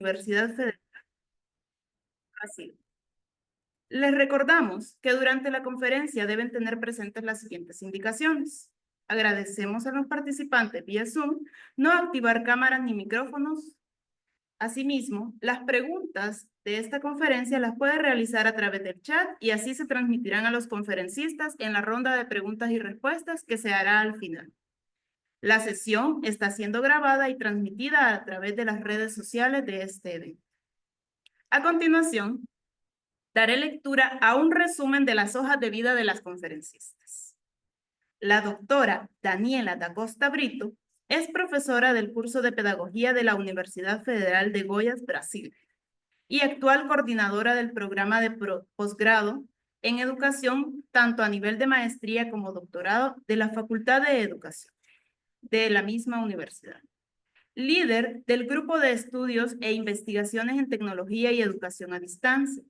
Universidad Federal de Brasil. Les recordamos que durante la conferencia deben tener presentes las siguientes indicaciones. Agradecemos a los participantes vía Zoom no activar cámaras ni micrófonos. Asimismo, las preguntas de esta conferencia las puede realizar a través del chat y así se transmitirán a los conferencistas en la ronda de preguntas y respuestas que se hará al final. La sesión está siendo grabada y transmitida a través de las redes sociales de este evento. A continuación, daré lectura a un resumen de las hojas de vida de las conferencistas. La doctora Daniela da Costa Brito es profesora del curso de Pedagogía de la Universidad Federal de Goiás, Brasil, y actual coordinadora del programa de posgrado en educación, tanto a nivel de maestría como doctorado de la Facultad de Educación de la misma universidad. Líder del Grupo de Estudios e Investigaciones en Tecnología y Educación a Distancia,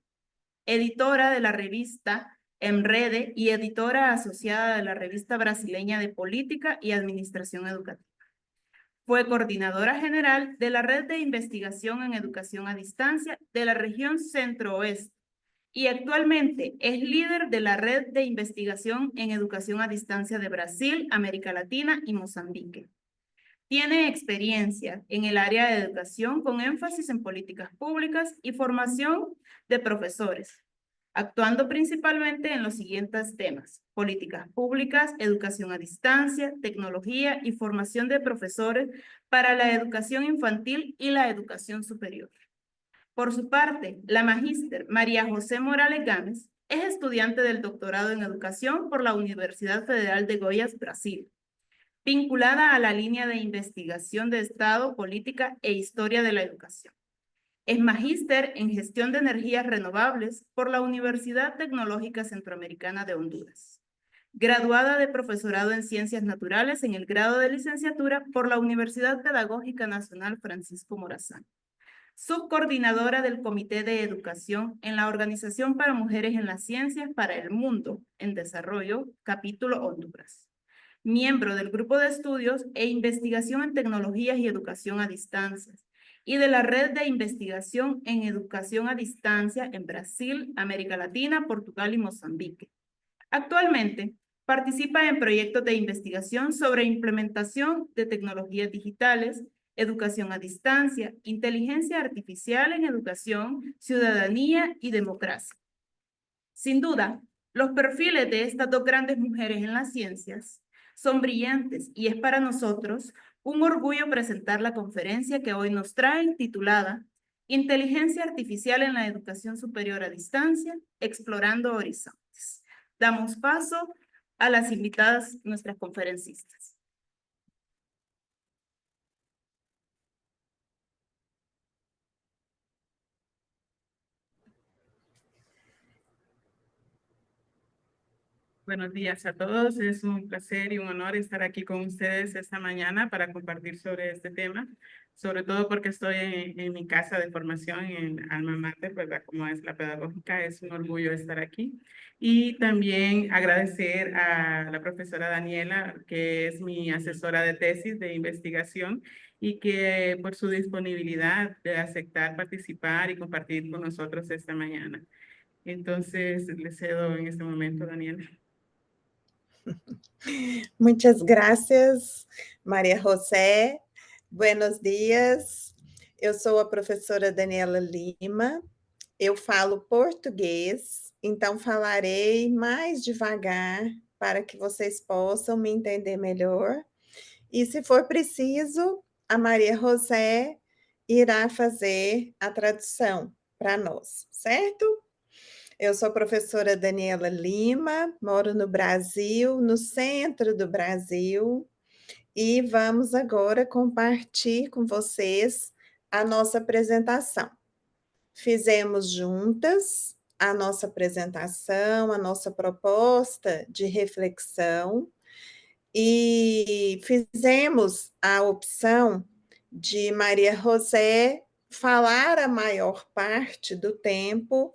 editora de la revista Emrede y editora asociada de la revista brasileña de Política y Administración Educativa. Fue coordinadora general de la Red de Investigación en Educación a Distancia de la región Centro-Oeste y actualmente es líder de la Red de Investigación en Educación a Distancia de Brasil, América Latina y Mozambique. Tiene experiencia en el área de educación con énfasis en políticas públicas y formación de profesores, actuando principalmente en los siguientes temas: políticas públicas, educación a distancia, tecnología y formación de profesores para la educación infantil y la educación superior. Por su parte, la magíster María José Morales Gámez es estudiante del doctorado en educación por la Universidad Federal de Goiás, Brasil, vinculada a la línea de investigación de Estado, política e historia de la educación. Es magíster en gestión de energías renovables por la Universidad Tecnológica Centroamericana de Honduras. Graduada de profesorado en ciencias naturales en el grado de licenciatura por la Universidad Pedagógica Nacional Francisco Morazán. Subcoordinadora del Comité de Educación en la Organización para Mujeres en las Ciencias para el Mundo en Desarrollo, capítulo Honduras. Miembro del Grupo de Estudios e Investigación en Tecnologías y Educación a Distancia y de la Red de Investigación en Educación a Distancia en Brasil, América Latina, Portugal y Mozambique. Actualmente, participa en proyectos de investigación sobre implementación de tecnologías digitales, educación a distancia, inteligencia artificial en educación, ciudadanía y democracia. Sin duda, los perfiles de estas dos grandes mujeres en las ciencias son brillantes y es para nosotros un orgullo presentar la conferencia que hoy nos traen titulada Inteligencia Artificial en la Educación Superior a Distancia, Explorando Horizontes. Damos paso a las invitadas, nuestras conferencistas. Buenos días a todos. Es un placer y un honor estar aquí con ustedes esta mañana para compartir sobre este tema, sobre todo porque estoy en mi casa de formación en Alma Mater, ¿verdad? Como es la pedagógica, es un orgullo estar aquí. Y también agradecer a la profesora Daniela, que es mi asesora de tesis de investigación y que por su disponibilidad de aceptar participar y compartir con nosotros esta mañana. Entonces, le cedo en este momento, Daniela. Muchas gracias, Maria José. Buenos dias. Eu sou a professora Daniela Lima. Eu falo português, então falarei mais devagar para que vocês possam me entender melhor. E, se for preciso, a Maria José irá fazer a tradução para nós, certo? Eu sou a professora Daniela Lima, moro no Brasil, no centro do Brasil, e vamos agora compartilhar com vocês a nossa apresentação. Fizemos juntas a nossa apresentação, a nossa proposta de reflexão, e fizemos a opção de Maria José falar a maior parte do tempo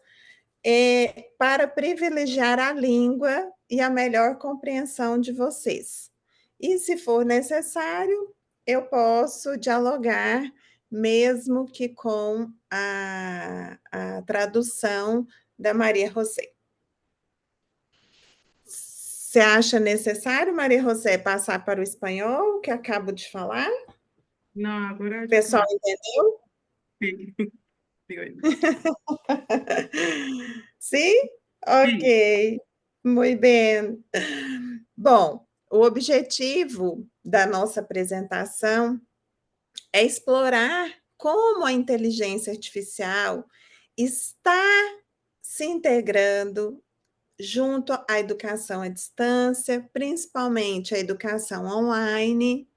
para privilegiar a língua e a melhor compreensão de vocês. E, se for necessário, eu posso dialogar mesmo que com a tradução da Maria José. Você acha necessário, Maria José, passar para o espanhol, que acabo de falar? No, agora O já pessoal começo. entendeu? Sim. Digo aí. Sim? Sim. Ok, muito bem. Bom, o objetivo da nossa apresentação é explorar como a inteligência artificial está se integrando junto à educação à distância, principalmente a educação online,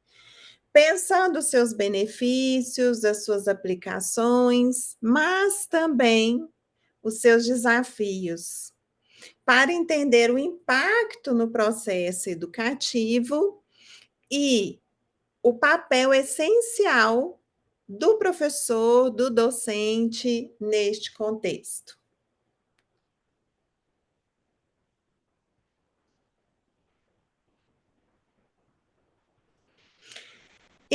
pensando os seus benefícios, as suas aplicações, mas também os seus desafios, para entender o impacto no processo educativo e o papel essencial do professor, do docente neste contexto.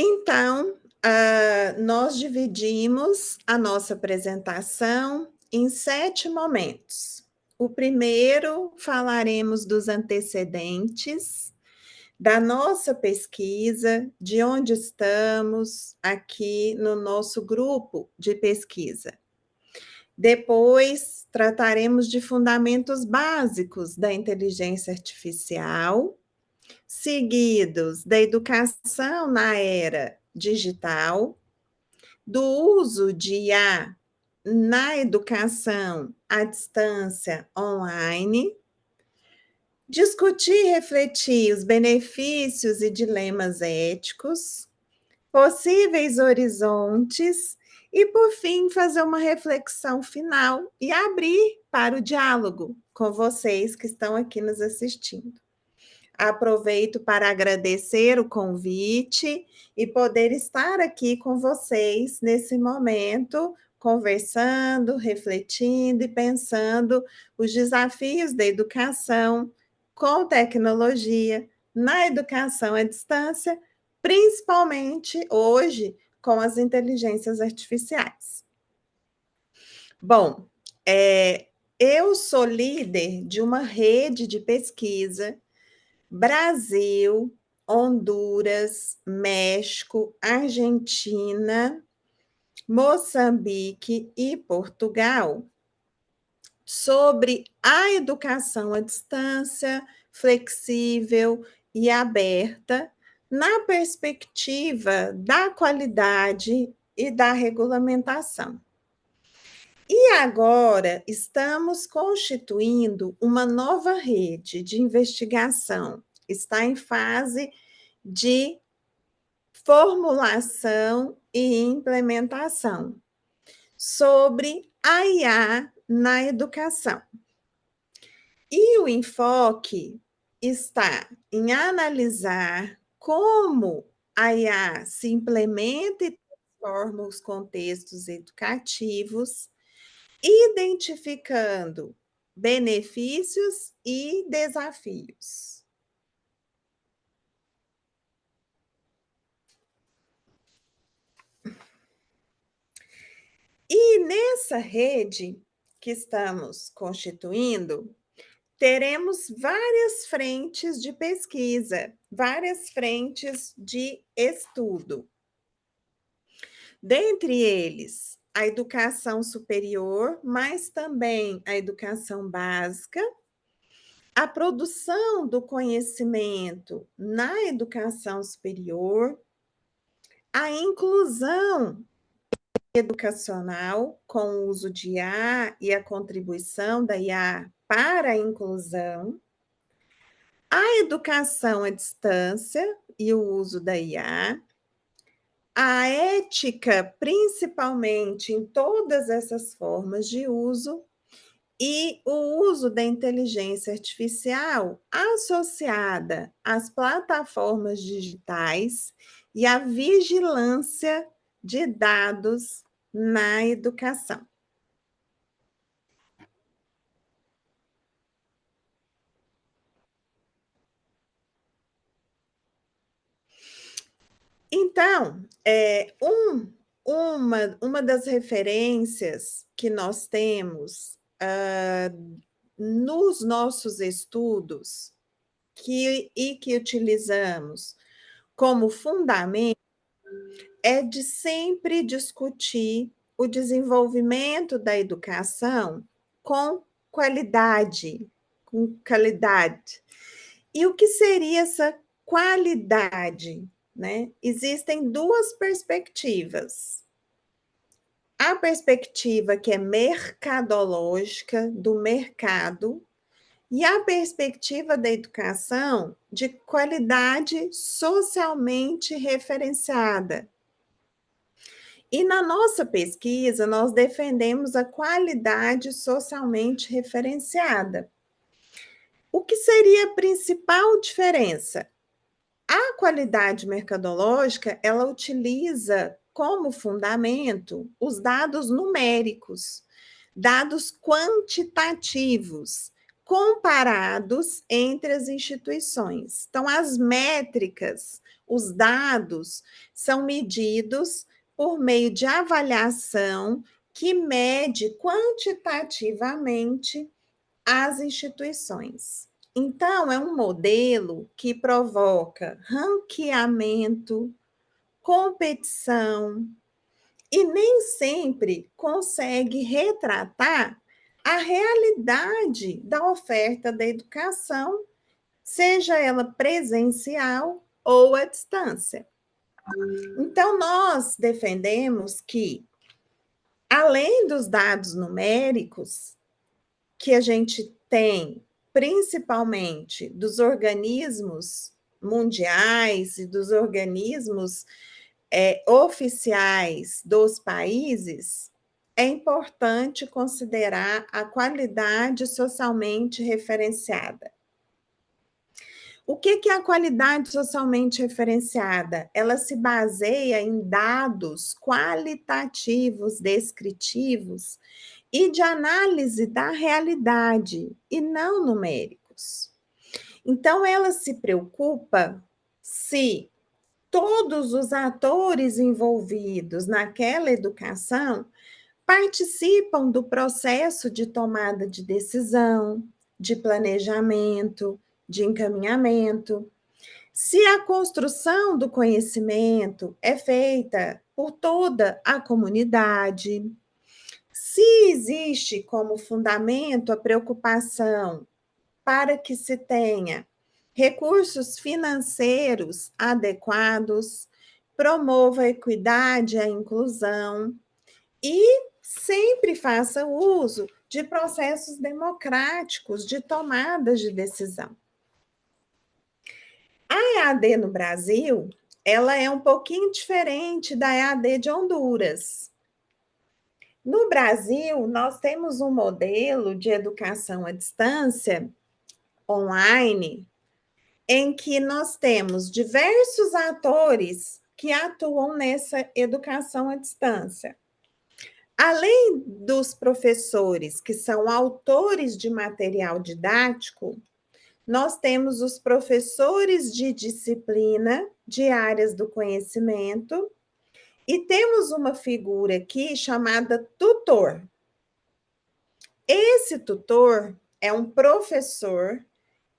Então, nós dividimos a nossa apresentação em 7 momentos. O primeiro, falaremos dos antecedentes, da nossa pesquisa, de onde estamos aqui no nosso grupo de pesquisa. Depois, trataremos de fundamentos básicos da inteligência artificial, seguidos da educação na era digital, do uso de IA na educação à distância online, discutir e refletir os benefícios e dilemas éticos, possíveis horizontes e, por fim, fazer uma reflexão final e abrir para o diálogo com vocês que estão aqui nos assistindo. Aproveito para agradecer o convite e poder estar aqui com vocês nesse momento, conversando, refletindo e pensando os desafios da educação com tecnologia na educação à distância, principalmente hoje com as inteligências artificiais. Bom, eu sou líder de uma rede de pesquisa Brasil, Honduras, México, Argentina, Moçambique e Portugal, sobre a educação à distância, flexível e aberta, na perspectiva da qualidade e da regulamentação. E agora estamos constituindo uma nova rede de investigação. Está em fase de formulação e implementação sobre a IA na educação. E o enfoque está em analisar como a IA se implementa e transforma os contextos educativos, identificando benefícios e desafios. E nessa rede que estamos constituindo, teremos várias frentes de pesquisa, várias frentes de estudo. Dentre eles, a educação superior, mas também a educação básica, a produção do conhecimento na educação superior, a inclusão educacional com o uso de IA e a contribuição da IA para a inclusão, a educação à distância e o uso da IA, a ética, principalmente em todas essas formas de uso, e o uso da inteligência artificial associada às plataformas digitais e à vigilância de dados na educação. Então, uma das referências que nós temos nos nossos estudos que utilizamos como fundamento é de sempre discutir o desenvolvimento da educação com qualidade, com qualidade. E o que seria essa qualidade, né? Existem duas perspectivas. A perspectiva que é mercadológica, do mercado, e a perspectiva da educação de qualidade socialmente referenciada. E na nossa pesquisa, nós defendemos a qualidade socialmente referenciada. O que seria a principal diferença? A qualidade mercadológica, ela utiliza como fundamento os dados numéricos, dados quantitativos, comparados entre as instituições. Então, as métricas, os dados, são medidos por meio de avaliação que mede quantitativamente as instituições. Então, é um modelo que provoca ranqueamento, competição, e nem sempre consegue retratar a realidade da oferta da educação, seja ela presencial ou à distância. Então, nós defendemos que, além dos dados numéricos, que a gente tem, principalmente dos organismos mundiais e dos organismos oficiais dos países, é importante considerar a qualidade socialmente referenciada. O que é a qualidade socialmente referenciada? Ela se baseia em dados qualitativos, descritivos e de análise da realidade, e não numéricos. Então, ela se preocupa se todos os atores envolvidos naquela educação participam do processo de tomada de decisão, de planejamento, de encaminhamento. Se a construção do conhecimento é feita por toda a comunidade, se existe como fundamento a preocupação para que se tenha recursos financeiros adequados, promova a equidade e a inclusão e sempre faça uso de processos democráticos de tomadas de decisão. A EAD no Brasil, ela é um pouquinho diferente da EAD de Honduras. No Brasil, nós temos um modelo de educação à distância, online, em que nós temos diversos atores que atuam nessa educação à distância. Além dos professores, que são autores de material didático, nós temos os professores de disciplina, de áreas do conhecimento, e temos uma figura aqui chamada tutor. Esse tutor é um professor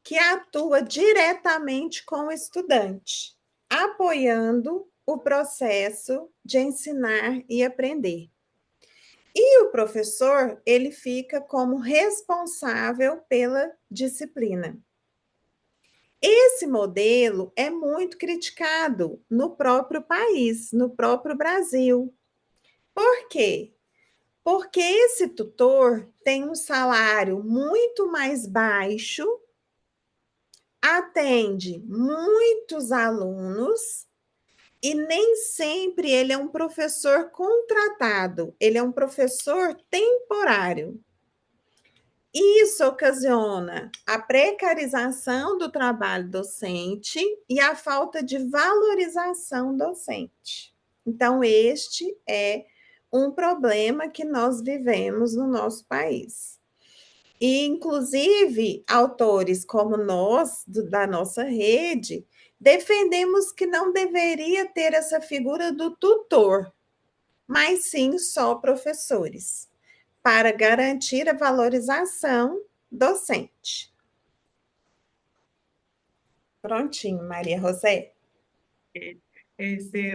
que atua diretamente com o estudante, apoiando o processo de ensinar e aprender. E o professor, ele fica como responsável pela disciplina. Esse modelo é muito criticado no próprio país, no próprio Brasil. Por quê? Porque esse tutor tem um salário muito mais baixo, atende muitos alunos e nem sempre ele é um professor contratado, ele é um professor temporário. Isso ocasiona a precarização do trabalho docente e a falta de valorização docente. Então, este é um problema que nós vivemos no nosso país. E, inclusive, autores como nós, da nossa rede, defendemos que não deveria ter essa figura do tutor, mas sim só professores, para garantir a valorização docente. Prontinho, María José.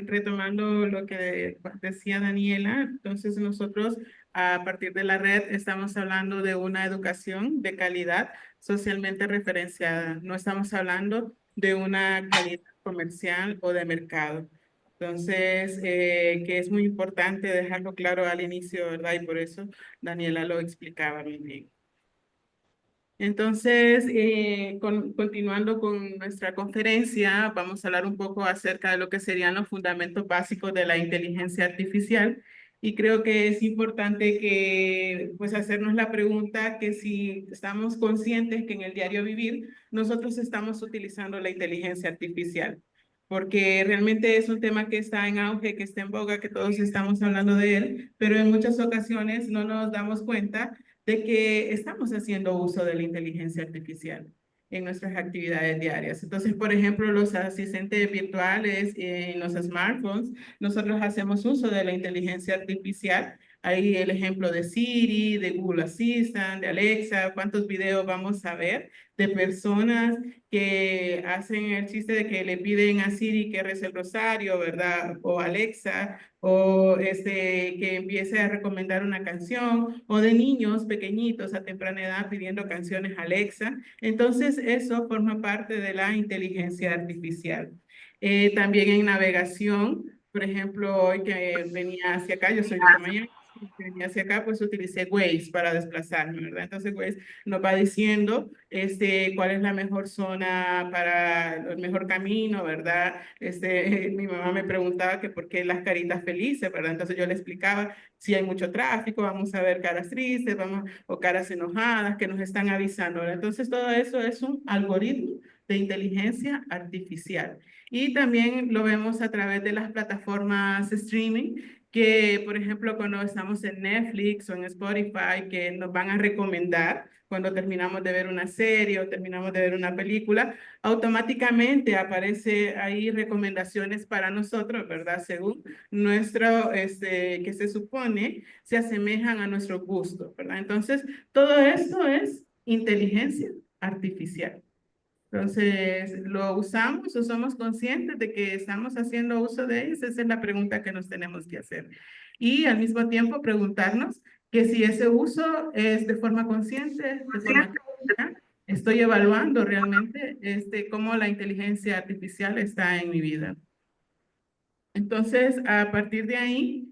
Retomando lo que decía Daniela, entonces nosotros a partir de la red estamos hablando de una educación de calidad socialmente referenciada. No estamos hablando de una calidad comercial o de mercado. Entonces, que es muy importante dejarlo claro al inicio, ¿verdad? Y por eso Daniela lo explicaba muy bien. Entonces, continuando con nuestra conferencia, vamos a hablar un poco acerca de lo que serían los fundamentos básicos de la inteligencia artificial. Y creo que es importante que, pues, hacernos la pregunta que si estamos conscientes que en el diario vivir nosotros estamos utilizando la inteligencia artificial. Porque realmente es un tema que está en auge, que está en boga, que todos estamos hablando de él, pero en muchas ocasiones no nos damos cuenta de que estamos haciendo uso de la inteligencia artificial en nuestras actividades diarias. Entonces, por ejemplo, los asistentes virtuales en los smartphones, nosotros hacemos uso de la inteligencia artificial. Ahí el ejemplo de Siri, de Google Assistant, de Alexa, cuántos videos vamos a ver de personas que hacen el chiste de que le piden a Siri que rece el rosario, ¿verdad? O Alexa, o que empiece a recomendar una canción, o de niños pequeñitos a temprana edad pidiendo canciones Alexa. Entonces, eso forma parte de la inteligencia artificial. También en navegación, por ejemplo, hoy que venía hacia acá, yo soy de Comayagua, que venía hacia acá, pues utilicé Waze para desplazarme, ¿verdad? Entonces Waze nos va diciendo cuál es la mejor zona para el mejor camino, ¿verdad? Mi mamá me preguntaba que por qué las caritas felices, ¿verdad? Entonces yo le explicaba si hay mucho tráfico, vamos a ver caras tristes, o caras enojadas que nos están avisando, ¿verdad? Entonces todo eso es un algoritmo de inteligencia artificial. Y también lo vemos a través de las plataformas streaming, que por ejemplo cuando estamos en Netflix o en Spotify, que nos van a recomendar cuando terminamos de ver una serie o terminamos de ver una película, automáticamente aparece ahí recomendaciones para nosotros, ¿verdad? Según nuestro, que se supone se asemejan a nuestro gusto, ¿verdad? Entonces, todo esto es inteligencia artificial. Entonces, ¿lo usamos o somos conscientes de que estamos haciendo uso de ellos? Esa es la pregunta que nos tenemos que hacer. Y al mismo tiempo preguntarnos que si ese uso es de forma consciente, de forma crítica, estoy evaluando realmente cómo la inteligencia artificial está en mi vida. Entonces, a partir de ahí,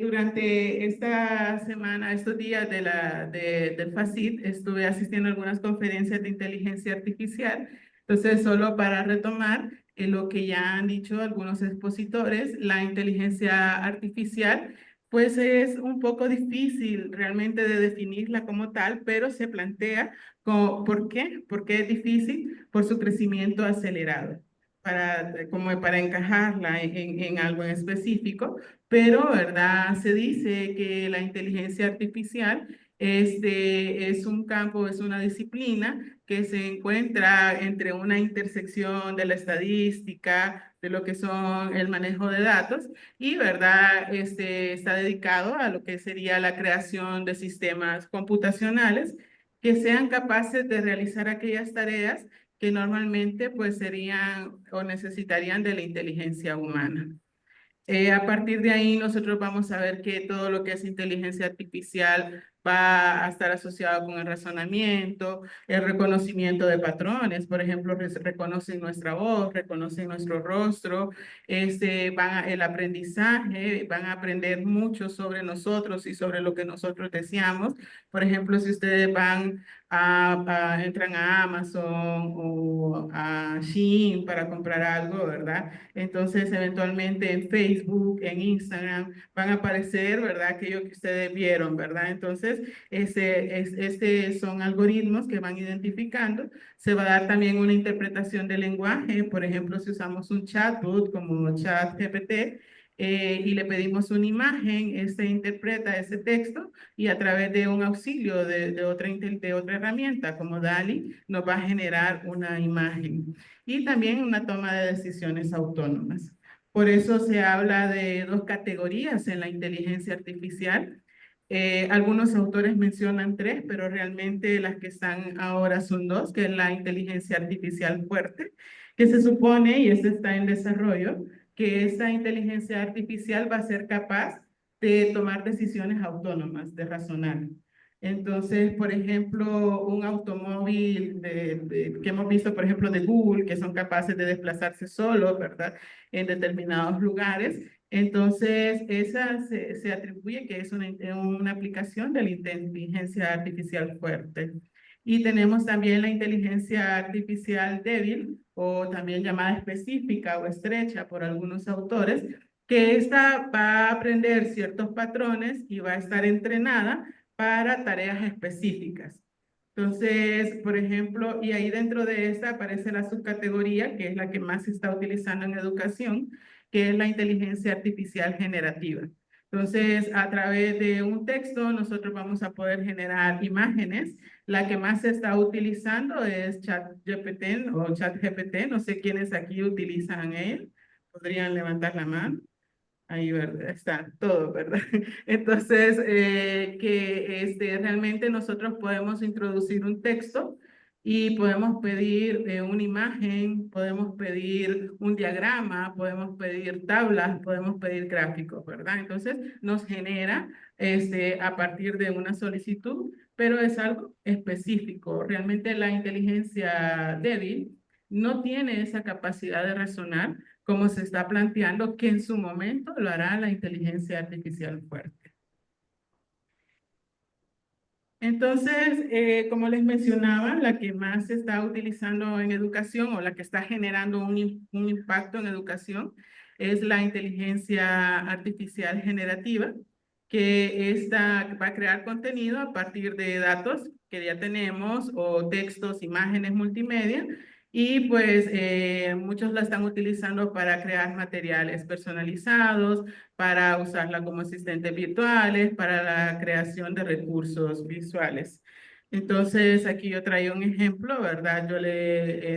durante esta semana, estos días del FACIT, estuve asistiendo a algunas conferencias de inteligencia artificial. Entonces, solo para retomar lo que ya han dicho algunos expositores, la inteligencia artificial, pues es un poco difícil realmente de definirla como tal, pero se plantea ¿por qué? ¿Por qué es difícil? Por su crecimiento acelerado como para encajarla en algo en específico, pero, ¿verdad? Se dice que la inteligencia artificial es un campo, es una disciplina que se encuentra entre una intersección de la estadística, de lo que son el manejo de datos y, ¿verdad? Está dedicado a lo que sería la creación de sistemas computacionales que sean capaces de realizar aquellas tareas que normalmente pues serían o necesitarían de la inteligencia humana. A partir de ahí nosotros vamos a ver que todo lo que es inteligencia artificial va a estar asociado con el razonamiento, el reconocimiento de patrones, por ejemplo, reconocen nuestra voz, reconocen nuestro rostro, el aprendizaje, van a aprender mucho sobre nosotros y sobre lo que nosotros deseamos. Por ejemplo, si ustedes entran a Amazon o a Shein para comprar algo, ¿verdad? Entonces, eventualmente en Facebook, en Instagram, van a aparecer, ¿verdad? Aquello que ustedes vieron, ¿verdad? Entonces, son algoritmos que van identificando. Se va a dar también una interpretación del lenguaje. Por ejemplo, si usamos un chatbot como ChatGPT, y le pedimos una imagen, interpreta ese texto y a través de un auxilio de otra herramienta como DALI nos va a generar una imagen y también una toma de decisiones autónomas. Por eso se habla de dos categorías en la inteligencia artificial. Algunos autores mencionan tres, pero realmente las que están ahora son dos, que es la inteligencia artificial fuerte, que se supone, y este está en desarrollo, que esta inteligencia artificial va a ser capaz de tomar decisiones autónomas, de razonar. Entonces, por ejemplo, un automóvil que hemos visto, por ejemplo, de Google, que son capaces de desplazarse solos, ¿verdad? En determinados lugares. Entonces, esa se atribuye que es una aplicación de la inteligencia artificial fuerte. Y tenemos también la inteligencia artificial débil, o también llamada específica o estrecha por algunos autores, que esta va a aprender ciertos patrones y va a estar entrenada para tareas específicas. Entonces, por ejemplo, y ahí dentro de esta aparece la subcategoría, que es la que más se está utilizando en educación, que es la inteligencia artificial generativa. Entonces, a través de un texto, nosotros vamos a poder generar imágenes. La que más se está utilizando es ChatGPT o ChatGPT. No sé quiénes aquí utilizan él. Podrían levantar la mano. Ahí, ¿verdad? Está todo, ¿verdad? Entonces, realmente nosotros podemos introducir un texto y podemos pedir una imagen, podemos pedir un diagrama, podemos pedir tablas, podemos pedir gráficos, ¿verdad? Entonces, nos genera a partir de una solicitud, pero es algo específico. Realmente la inteligencia débil no tiene esa capacidad de razonar como se está planteando que en su momento lo hará la inteligencia artificial fuerte. Entonces, como les mencionaba, la que más se está utilizando en educación o la que está generando un impacto en educación es la inteligencia artificial generativa, que esta va a crear contenido a partir de datos que ya tenemos o textos, imágenes, multimedia, y pues muchos la están utilizando para crear materiales personalizados, para usarla como asistentes virtuales, para la creación de recursos visuales. Entonces, aquí yo traigo un ejemplo, ¿verdad?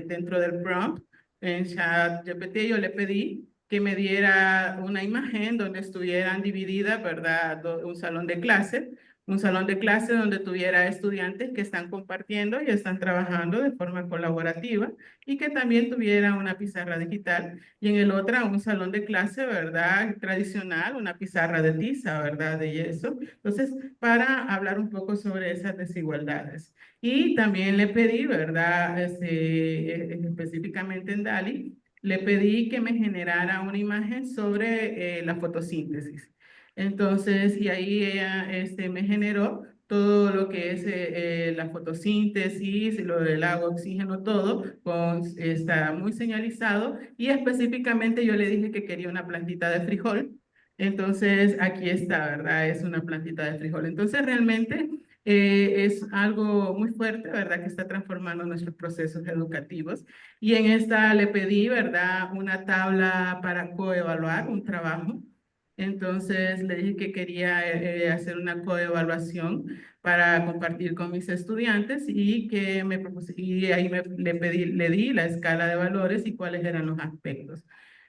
Dentro del prompt, en ChatGPT, yo le pedí que me diera una imagen donde estuvieran divididas, ¿verdad? Un salón de clase donde tuviera estudiantes que están compartiendo y están trabajando de forma colaborativa y que también tuviera una pizarra digital y en el otro un salón de clase, ¿verdad? Tradicional, una pizarra de tiza, ¿verdad? De yeso. Entonces, para hablar un poco sobre esas desigualdades. Y también le pedí, ¿verdad? Específicamente en DALI, le pedí que me generara una imagen sobre la fotosíntesis. Entonces, y ahí ella me generó todo lo que es la fotosíntesis, lo del agua, oxígeno, todo, está muy señalizado y específicamente yo le dije que quería una plantita de frijol. Entonces, aquí está, ¿verdad? Es una plantita de frijol. Entonces, realmente es algo muy fuerte, ¿verdad? Que está transformando nuestros procesos educativos. Y en esta le pedí, ¿verdad? Una tabla para coevaluar un trabajo. Entonces le dije que quería hacer una coevaluación para compartir con mis estudiantes y que y ahí le di la escala de valores y cuáles eran los aspectos.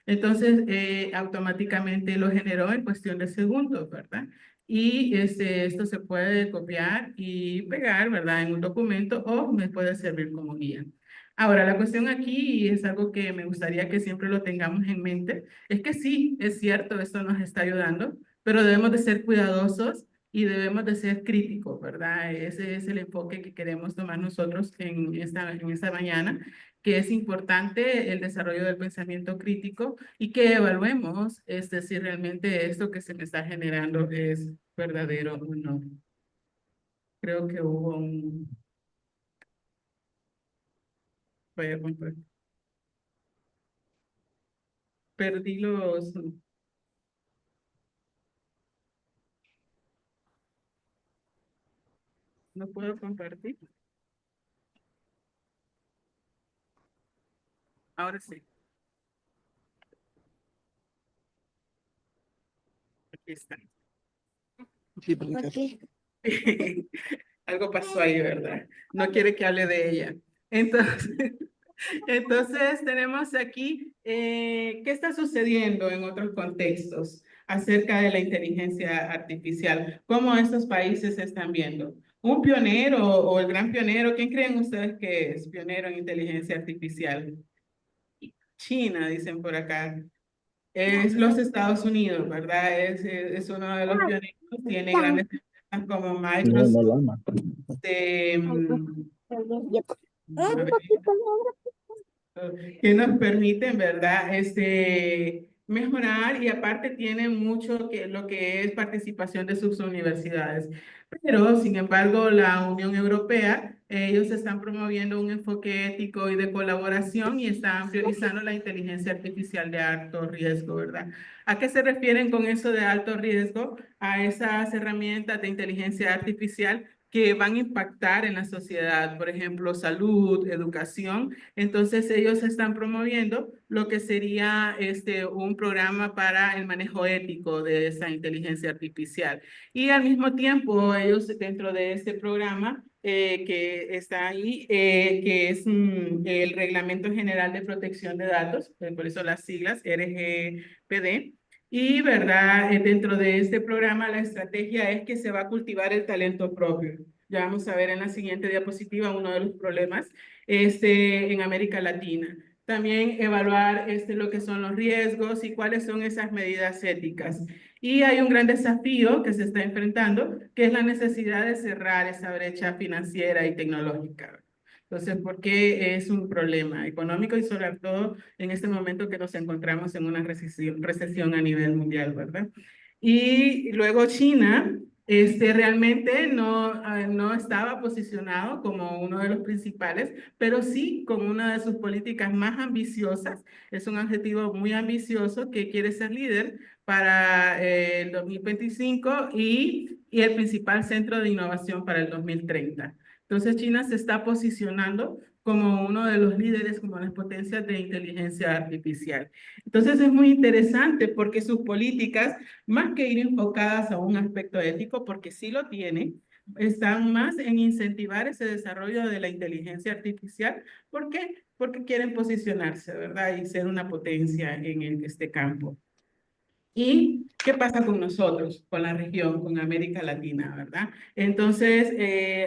Entonces automáticamente lo generó en cuestión de segundos, ¿verdad? Y esto se puede copiar y pegar, ¿verdad? En un documento o me puede servir como guía. Ahora, la cuestión aquí, y es algo que me gustaría que siempre lo tengamos en mente, es que sí, es cierto, esto nos está ayudando, pero debemos de ser cuidadosos y debemos de ser críticos, ¿verdad? Ese es el enfoque que queremos tomar nosotros en esta mañana, que es importante el desarrollo del pensamiento crítico y que evaluemos si realmente esto que se me está generando es verdadero o no. Creo que hubo un... Voy a compartir. Perdí los... No puedo compartir. Ahora sí. Aquí está. Aquí. Algo pasó ahí, ¿verdad? No quiere que hable de ella. Entonces, entonces tenemos aquí ¿Qué está sucediendo en otros contextos acerca de la inteligencia artificial? ¿Cómo estos países se están viendo? ¿Un pionero o el gran pionero? ¿Quién creen ustedes que es pionero en inteligencia artificial? China, dicen por acá. Es los Estados Unidos, ¿verdad? Es uno de los pioneros. Tiene grandes empresas como No, no Microsoft, lama. de, a ver, que nos permiten, ¿verdad? Mejorar y aparte tienen mucho que lo que es participación de sus universidades. Pero, sin embargo, la Unión Europea, ellos están promoviendo un enfoque ético y de colaboración y están priorizando la inteligencia artificial de alto riesgo, ¿verdad? ¿A qué se refieren con eso de alto riesgo? A esas herramientas de inteligencia artificial que van a impactar en la sociedad, por ejemplo, salud, educación. Entonces ellos están promoviendo lo que sería un programa para el manejo ético de esa inteligencia artificial. Y al mismo tiempo ellos dentro de este programa que está ahí, que es el Reglamento General de Protección de Datos, por eso las siglas RGPD. Y, ¿verdad? Dentro de este programa la estrategia es que se va a cultivar el talento propio. Ya vamos a ver en la siguiente diapositiva uno de los problemas en América Latina. También evaluar lo que son los riesgos y cuáles son esas medidas éticas. Y hay un gran desafío que se está enfrentando, que es la necesidad de cerrar esa brecha financiera y tecnológica. Entonces, ¿por qué es un problema económico y sobre todo en este momento que nos encontramos en una recesión a nivel mundial, ¿verdad? Y luego China realmente no estaba posicionado como uno de los principales, pero sí como una de sus políticas más ambiciosas. Es un adjetivo muy ambicioso que quiere ser líder para el 2025 y el principal centro de innovación para el 2030. Entonces China se está posicionando como uno de los líderes, como las potencias de inteligencia artificial. Entonces es muy interesante porque sus políticas, más que ir enfocadas a un aspecto ético, porque sí lo tienen, están más en incentivar ese desarrollo de la inteligencia artificial. ¿Por qué? Porque quieren posicionarse, ¿verdad? Y ser una potencia en este campo. ¿Y qué pasa con nosotros, con la región, con América Latina, verdad? Entonces,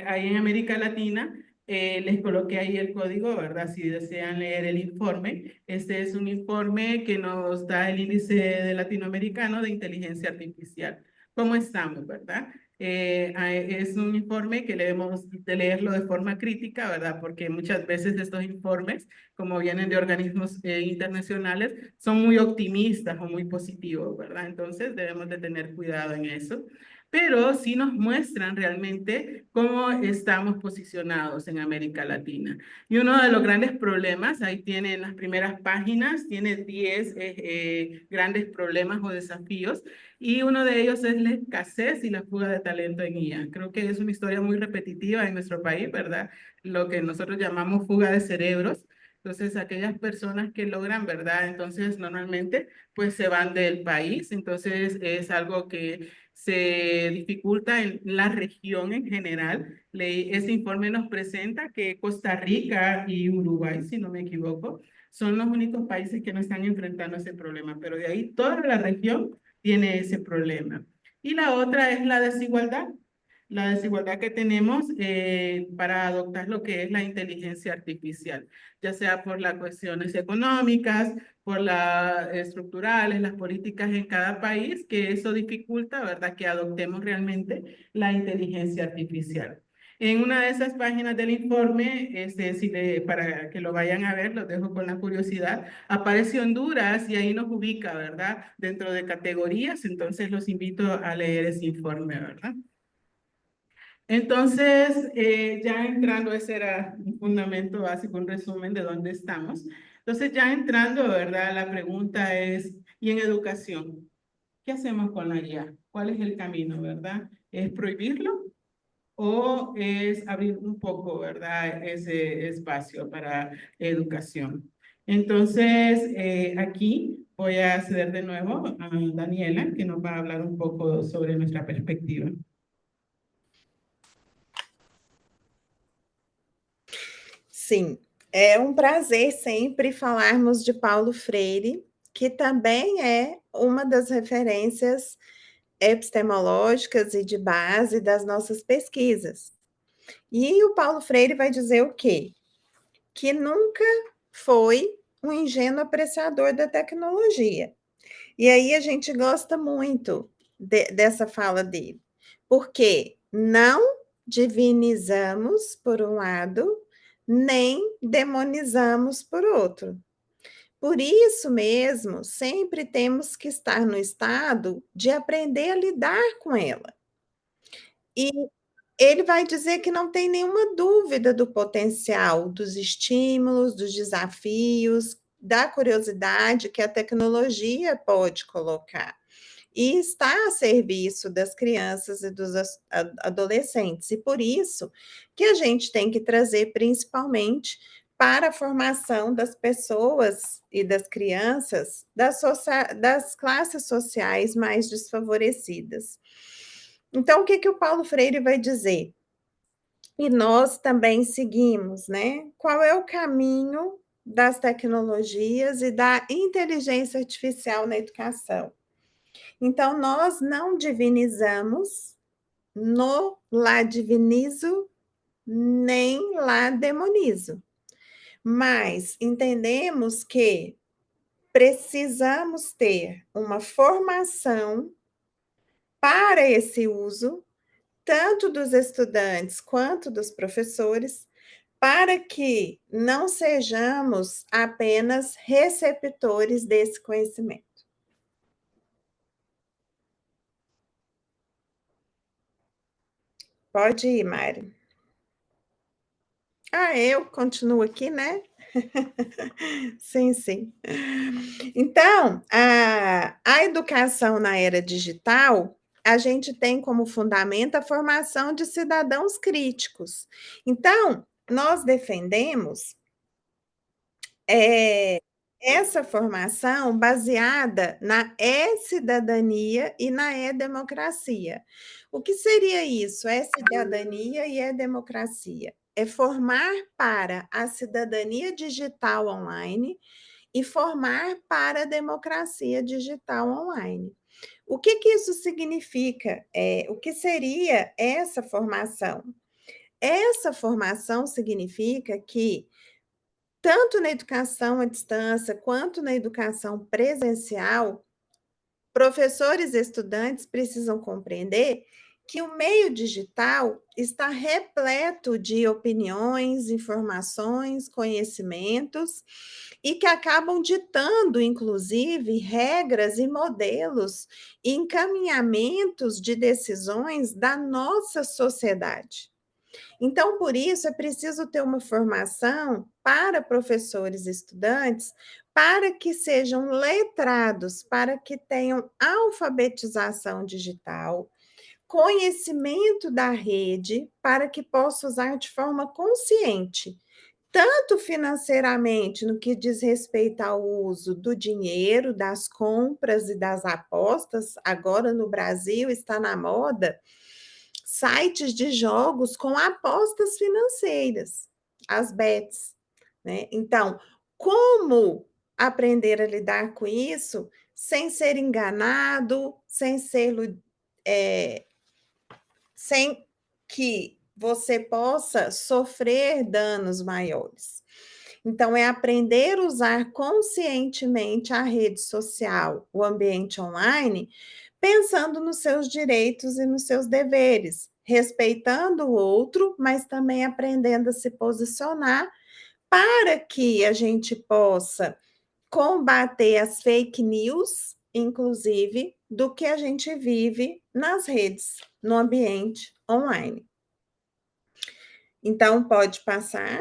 ahí en América Latina, les coloqué ahí el código, ¿verdad? Si desean leer el informe, este es un informe que nos da el índice de latinoamericano de inteligencia artificial. ¿Cómo estamos, verdad? Es un informe que debemos de leerlo de forma crítica, ¿verdad? Porque muchas veces estos informes, como vienen de organismos internacionales, son muy optimistas o muy positivos, ¿verdad? Entonces debemos de tener cuidado en eso. Pero sí nos muestran realmente cómo estamos posicionados en América Latina. Y uno de los grandes problemas, ahí tienen las primeras páginas, tiene 10 grandes problemas o desafíos, y uno de ellos es la escasez y la fuga de talento en IA. Creo que es una historia muy repetitiva en nuestro país, ¿verdad? Lo que nosotros llamamos fuga de cerebros. Entonces, aquellas personas que logran, ¿verdad? Entonces, normalmente, pues se van del país. Entonces, es algo que se dificulta en la región en general. Este informe nos presenta que Costa Rica y Uruguay, si no me equivoco, son los únicos países que no están enfrentando ese problema, pero de ahí toda la región tiene ese problema. Y la otra es la desigualdad que tenemos para adoptar lo que es la inteligencia artificial, ya sea por las cuestiones económicas, por las estructurales, las políticas en cada país, que eso dificulta, ¿verdad?, que adoptemos realmente la inteligencia artificial. En una de esas páginas del informe, para que lo vayan a ver, los dejo con la curiosidad, aparece Honduras y ahí nos ubica, ¿verdad? Dentro de categorías, entonces los invito a leer ese informe, ¿verdad? Entonces, ya entrando, ese era un fundamento básico, un resumen de dónde estamos. Entonces, ya entrando, ¿verdad? La pregunta es, ¿y en educación? ¿Qué hacemos con la IA? ¿Cuál es el camino, verdad? ¿Es prohibirlo o es abrir un poco, verdad, ese espacio para educación? Entonces, aquí voy a ceder de nuevo a Daniela, que nos va a hablar un poco sobre nuestra perspectiva. Sim, É um prazer sempre falarmos de Paulo Freire, que também é uma das referências epistemológicas e de base das nossas pesquisas. E o Paulo Freire vai dizer o quê? Que nunca foi um ingênuo apreciador da tecnologia. E aí a gente gosta muito dessa fala dele, porque não divinizamos por um lado, nem demonizamos por outro. Por isso mesmo, sempre temos que estar no estado de aprender a lidar com ela. E ele vai dizer que não tem nenhuma dúvida do potencial, dos estímulos, dos desafios, da curiosidade que a tecnologia pode colocar. E está a serviço das crianças e dos adolescentes. E por isso que a gente tem que trazer principalmente para a formação das pessoas e das crianças das classes sociais mais desfavorecidas. Então, o que, que o Paulo Freire vai dizer? E nós também seguimos, né? Qual é o caminho das tecnologias e da inteligência artificial na educação? Então, nós não divinizamos, no lá divinizo, nem lá demonizo, mas entendemos que precisamos ter uma formação para esse uso, tanto dos estudantes quanto dos professores, para que não sejamos apenas receptores desse conhecimento. Pode ir, Mari. Ah, eu continuo aqui, né? Sim, sim. Então, a educação na era digital, a gente tem como fundamento a formação de cidadãos críticos. Então, nós defendemos essa formação baseada na e-cidadania e na e-democracia. O que seria isso? E-cidadania e e-democracia? É formar para a cidadania digital online e formar para a democracia digital online. O que, que isso significa? O que seria essa formação? Essa formação significa que tanto na educação à distância quanto na educação presencial, professores e estudantes precisam compreender que o meio digital está repleto de opiniões, informações, conhecimentos e que acabam ditando, inclusive, regras e modelos e encaminhamentos de decisões da nossa sociedade. Então, por isso, é preciso ter uma formação para professores e estudantes, para que sejam letrados, para que tenham alfabetização digital, conhecimento da rede, para que possam usar de forma consciente, tanto financeiramente, no que diz respeito ao uso do dinheiro, das compras e das apostas. Agora no Brasil está na moda sites de jogos com apostas financeiras, as bets, né? Então, como aprender a lidar com isso sem ser enganado, sem que você possa sofrer danos maiores. Então, é aprender a usar conscientemente a rede social, o ambiente online, pensando nos seus direitos e nos seus deveres, respeitando o outro, mas também aprendendo a se posicionar para que a gente possa combater as fake news, inclusive, do que a gente vive nas redes, no ambiente online. Então, pode passar.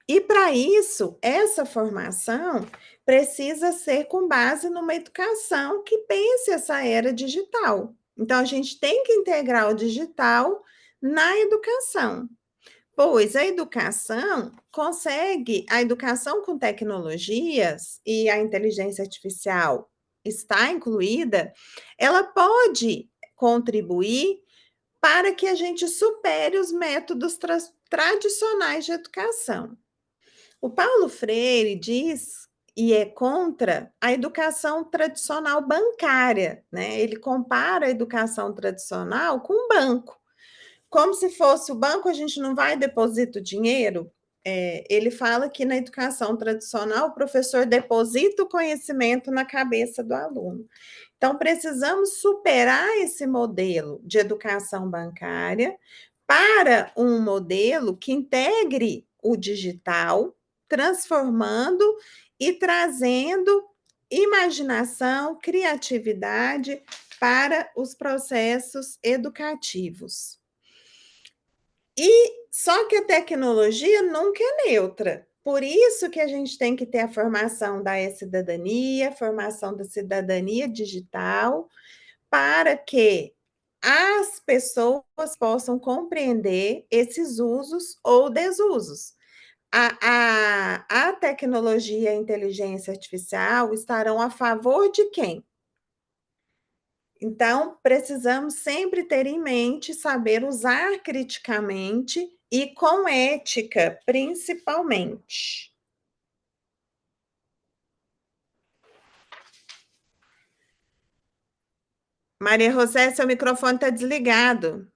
E para isso, essa formação precisa ser com base numa educação que pense essa era digital. Então, a gente tem que integrar o digital na educação, pois a educação com tecnologias e a inteligência artificial está incluída, ela pode contribuir para que a gente supere os métodos tradicionais de educação. O Paulo Freire diz e é contra a educação tradicional bancária, né? Ele compara a educação tradicional com um banco. Como se fosse o banco, a gente não vai deposita o dinheiro. Ele fala que na educação tradicional o professor deposita o conhecimento na cabeça do aluno. Então, precisamos superar esse modelo de educação bancária para um modelo que integre o digital, transformando e trazendo imaginação, criatividade para os processos educativos. E só que a tecnologia nunca é neutra. Por isso que a gente tem que ter a formação da e-cidadania, formação da cidadania digital, para que as pessoas possam compreender esses usos ou desusos. A tecnologia e a inteligência artificial estarão a favor de quem? Então, precisamos sempre ter em mente saber usar criticamente e com ética, principalmente. Maria José, seu microfone está desligado.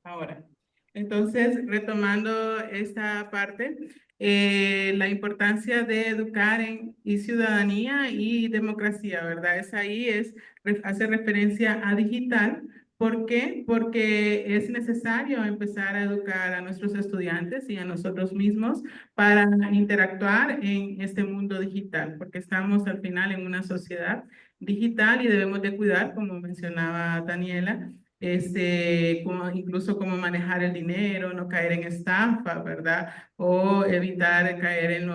Ahora, entonces, retomando esta parte, la importancia de educar y ciudadanía y democracia, ¿verdad? Hace referencia a digital. ¿Por qué? Porque es necesario empezar a educar a nuestros estudiantes y a nosotros mismos para interactuar en este mundo digital, porque estamos al final en una sociedad digital y debemos de cuidar, como mencionaba Daniela, incluso cómo manejar el dinero, no caer en estafa, ¿verdad? O evitar caer en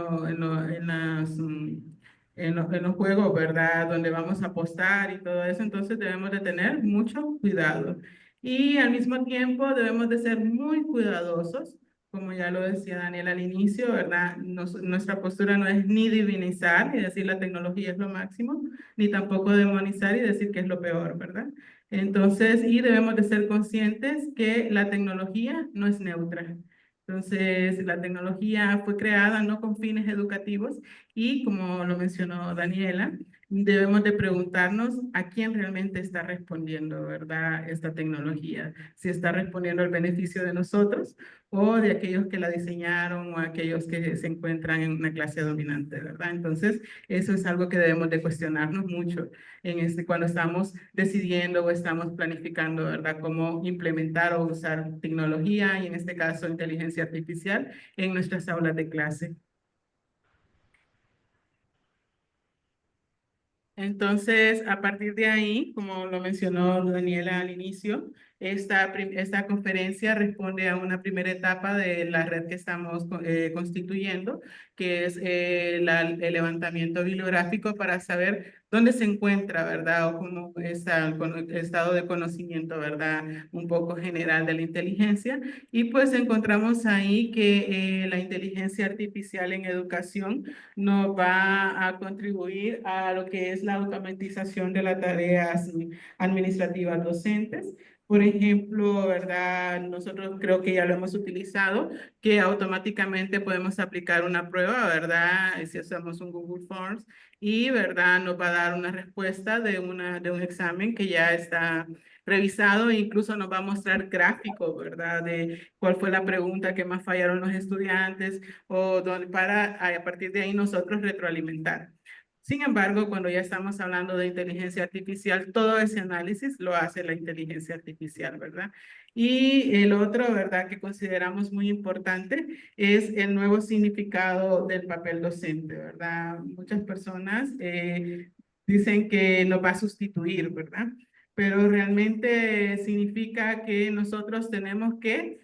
los juegos, ¿verdad? Donde vamos a apostar y todo eso. Entonces debemos de tener mucho cuidado. Y al mismo tiempo debemos de ser muy cuidadosos, como ya lo decía Daniel al inicio, ¿verdad? Nuestra postura no es ni divinizar y decir la tecnología es lo máximo, ni tampoco demonizar y decir que es lo peor, ¿verdad? Entonces, y debemos de ser conscientes que la tecnología no es neutra. Entonces, la tecnología fue creada no con fines educativos y, como lo mencionó Daniela, debemos de preguntarnos a quién realmente está respondiendo, ¿verdad? Esta tecnología. Si está respondiendo al beneficio de nosotros o de aquellos que la diseñaron o aquellos que se encuentran en una clase dominante, ¿verdad? Entonces, eso es algo que debemos de cuestionarnos mucho cuando estamos decidiendo o estamos planificando, ¿verdad? Cómo implementar o usar tecnología y en este caso inteligencia artificial en nuestras aulas de clase. Entonces, a partir de ahí, como lo mencionó Daniela al inicio, esta conferencia responde a una primera etapa de la red que estamos constituyendo, que es el levantamiento bibliográfico para saber dónde se encuentra, ¿verdad? O cómo está el estado de conocimiento, ¿verdad? Un poco general de la inteligencia. Y pues encontramos ahí que la inteligencia artificial en educación nos va a contribuir a lo que es la automatización de las tareas administrativas docentes. Por ejemplo, ¿verdad? Nosotros creo que ya lo hemos utilizado, que automáticamente podemos aplicar una prueba, ¿verdad? Si hacemos un Google Forms y, ¿verdad? Nos va a dar una respuesta de un examen que ya está revisado e incluso nos va a mostrar gráficos, ¿verdad? De cuál fue la pregunta que más fallaron los estudiantes o para a partir de ahí nosotros retroalimentar. Sin embargo, cuando ya estamos hablando de inteligencia artificial, todo ese análisis lo hace la inteligencia artificial, ¿verdad? Y el otro, ¿verdad?, que consideramos muy importante es el nuevo significado del papel docente, ¿verdad? Muchas personas dicen que nos va a sustituir, ¿verdad? Pero realmente significa que nosotros tenemos que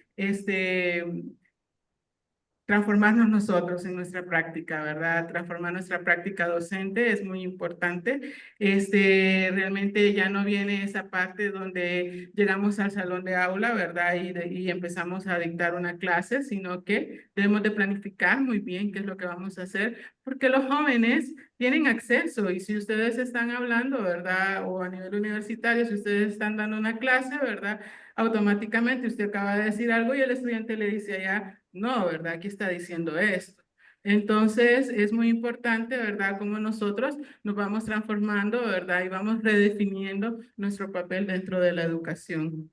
transformarnos nosotros en nuestra práctica, ¿verdad? Transformar nuestra práctica docente es muy importante. Realmente ya no viene esa parte donde llegamos al salón de aula, ¿verdad? Y empezamos a dictar una clase, sino que debemos de planificar muy bien qué es lo que vamos a hacer, porque los jóvenes tienen acceso y si ustedes están hablando, ¿verdad? O a nivel universitario, si ustedes están dando una clase, ¿verdad? Automáticamente usted acaba de decir algo y el estudiante le dice allá, no, ¿verdad? Aquí está diciendo esto. Entonces, es muy importante, ¿verdad? Cómo nosotros nos vamos transformando, ¿verdad? Y vamos redefiniendo nuestro papel dentro de la educación.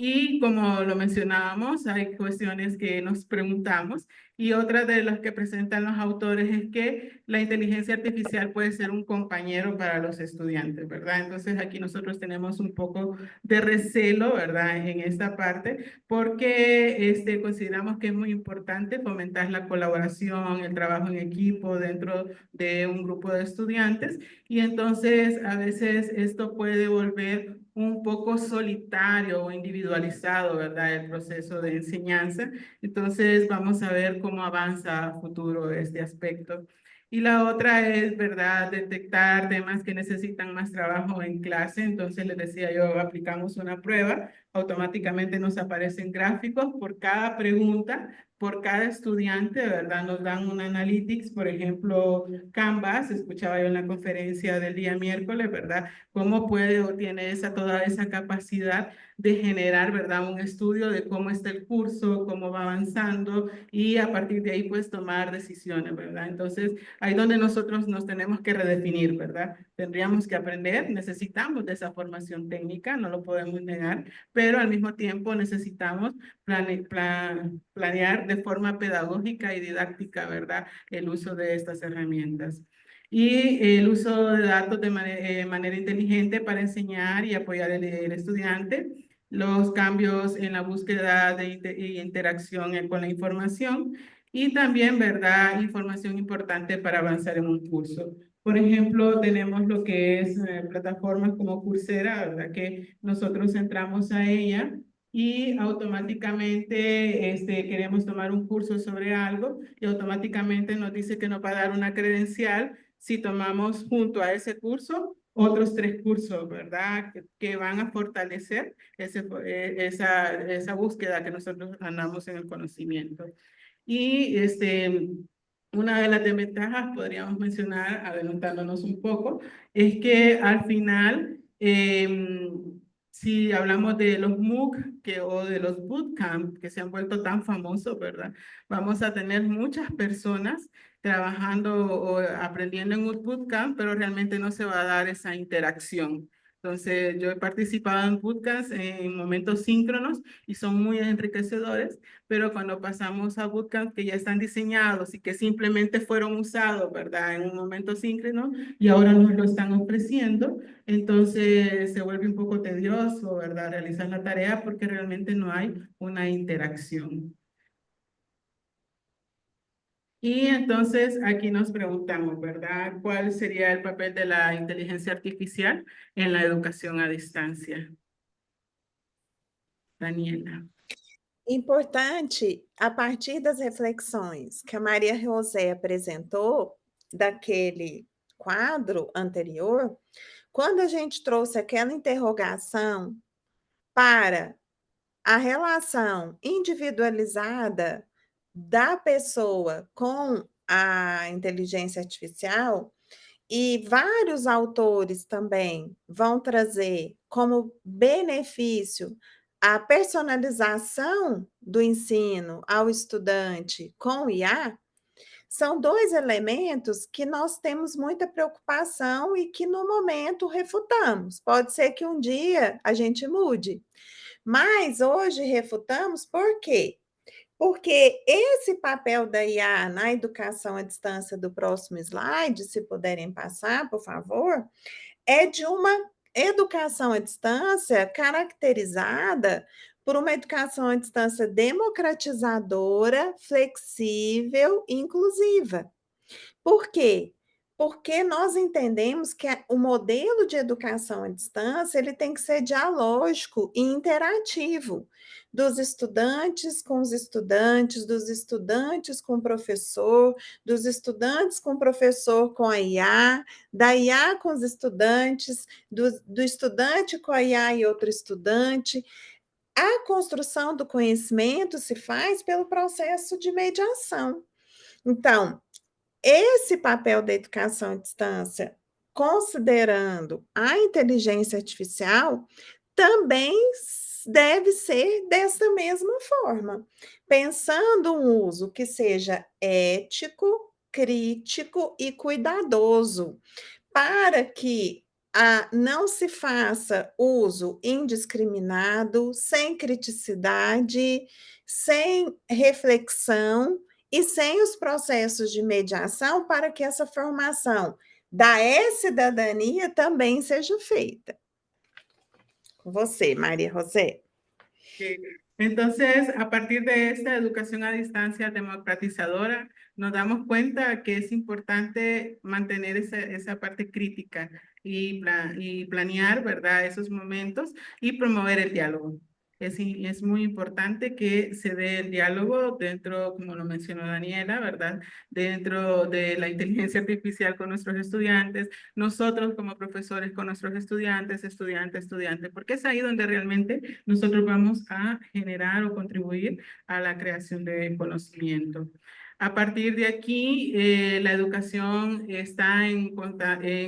Y como lo mencionábamos, hay cuestiones que nos preguntamos y otra de las que presentan los autores es que la inteligencia artificial puede ser un compañero para los estudiantes, ¿verdad? Entonces aquí nosotros tenemos un poco de recelo, ¿verdad? En esta parte porque consideramos que es muy importante fomentar la colaboración, el trabajo en equipo dentro de un grupo de estudiantes y entonces a veces esto puede volver un poco solitario o individualizado, ¿verdad? El proceso de enseñanza. Entonces, vamos a ver cómo avanza a futuro este aspecto. Y la otra es, ¿verdad? Detectar temas que necesitan más trabajo en clase. Entonces, les decía yo, aplicamos una prueba, automáticamente nos aparecen gráficos por cada pregunta, por cada estudiante, ¿verdad? Nos dan un analytics, por ejemplo, Canvas, escuchaba yo en la conferencia del día miércoles, ¿verdad? Cómo puede o tiene toda esa capacidad de generar, ¿verdad? Un estudio de cómo está el curso, cómo va avanzando y a partir de ahí pues tomar decisiones, ¿verdad? Entonces, ahí donde nosotros nos tenemos que redefinir, ¿verdad? Tendríamos que aprender, necesitamos de esa formación técnica, no lo podemos negar, pero al mismo tiempo necesitamos planear de forma pedagógica y didáctica, ¿verdad? El uso de estas herramientas y el uso de datos de manera inteligente para enseñar y apoyar el estudiante, los cambios en la búsqueda de interacción con la información y también, ¿verdad?, información importante para avanzar en un curso. Por ejemplo, tenemos lo que es plataformas como Coursera, ¿verdad?, que nosotros entramos a ella y automáticamente queremos tomar un curso sobre algo y automáticamente nos dice que nos va a dar una credencial si tomamos junto a ese curso otros 3 cursos, ¿verdad? Que van a fortalecer esa búsqueda que nosotros andamos en el conocimiento. Y una de las desventajas, podríamos mencionar, adelantándonos un poco, es que al final, si hablamos de los MOOC o de los bootcamp que se han vuelto tan famosos, ¿verdad? Vamos a tener muchas personas trabajando o aprendiendo en un bootcamp, pero realmente no se va a dar esa interacción. Entonces, yo he participado en bootcamps en momentos síncronos y son muy enriquecedores, pero cuando pasamos a bootcamps que ya están diseñados y que simplemente fueron usados, ¿verdad? En un momento síncrono y ahora nos lo están ofreciendo, entonces se vuelve un poco tedioso, ¿verdad? Realizar la tarea porque realmente no hay una interacción. Y entonces aquí nos preguntamos, ¿verdad? ¿Cuál sería el papel de la inteligencia artificial en la educación a distancia? Daniela. Importante, a partir das reflexões que a Maria José apresentou, daquele quadro anterior, quando a gente trouxe aquela interrogação para a relação individualizada da pessoa com a inteligência artificial, e vários autores também vão trazer como benefício a personalização do ensino ao estudante com o IA, são 2 elementos que nós temos muita preocupação e que no momento refutamos. Pode ser que um dia a gente mude, mas hoje refutamos por quê? Porque esse papel da IA na educação à distância do próximo slide, se puderem passar, por favor, é de uma educação à distância caracterizada por uma educação à distância democratizadora, flexível e inclusiva. Por quê? porque nós entendemos que o modelo de educação à distância, ele tem que ser dialógico e interativo, dos estudantes com os estudantes, dos estudantes com o professor, dos estudantes com o professor com a IA, da IA com os estudantes, do estudante com a IA e outro estudante. A construção do conhecimento se faz pelo processo de mediação. Então, esse papel da educação à distância, considerando a inteligência artificial, também deve ser dessa mesma forma, pensando um uso que seja ético, crítico e cuidadoso, para que não se faça uso indiscriminado, sem criticidade, sem reflexão e sem os processos de mediação para que essa formação da cidadania também seja feita. Com você, María José. Entonces, a partir de esta educación a distancia democratizadora, nos damos cuenta que es importante mantener esa parte crítica y planear, ¿verdad?, esos momentos y promover el diálogo. Es muy importante que se dé el diálogo dentro, como lo mencionó Daniela, ¿verdad?, dentro de la inteligencia artificial con nuestros estudiantes, nosotros como profesores con nuestros estudiantes, porque es ahí donde realmente nosotros vamos a generar o contribuir a la creación de conocimiento. A partir de aquí, la educación está en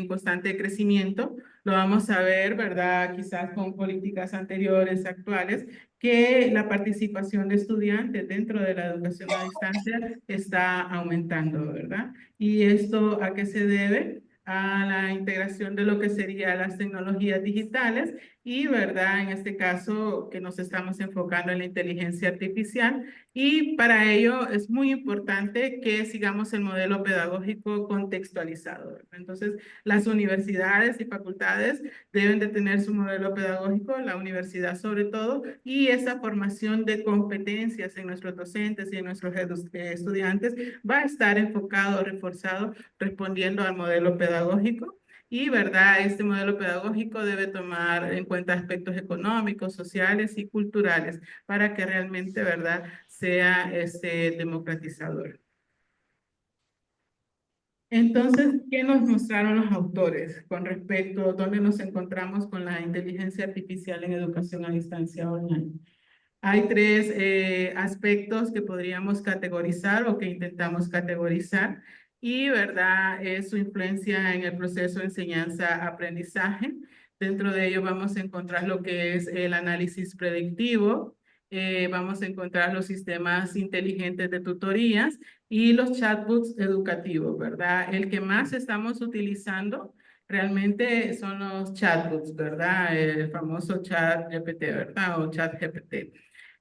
constante crecimiento. Lo vamos a ver, ¿verdad? Quizás con políticas anteriores, actuales, que la participación de estudiantes dentro de la educación a distancia está aumentando, ¿verdad? ¿Y esto a qué se debe? A la integración de lo que serían las tecnologías digitales y, ¿verdad?, en este caso que nos estamos enfocando en la inteligencia artificial, y para ello es muy importante que sigamos el modelo pedagógico contextualizado, ¿verdad? Entonces, las universidades y facultades deben de tener su modelo pedagógico, la universidad sobre todo, y esa formación de competencias en nuestros docentes y en nuestros estudiantes va a estar enfocado, reforzado, respondiendo al modelo pedagógico. Y, ¿verdad?, este modelo pedagógico debe tomar en cuenta aspectos económicos, sociales y culturales para que realmente, ¿verdad?, sea democratizador. Entonces, ¿qué nos mostraron los autores con respecto a dónde nos encontramos con la inteligencia artificial en educación a distancia online? Hay tres aspectos que podríamos categorizar o que intentamos categorizar y, ¿verdad?, es su influencia en el proceso de enseñanza-aprendizaje. Dentro de ello vamos a encontrar lo que es el análisis predictivo, vamos a encontrar los sistemas inteligentes de tutorías y los chatbots educativos, ¿verdad? El que más estamos utilizando realmente son los chatbots, ¿verdad? El famoso chat GPT, ¿verdad? O chat GPT.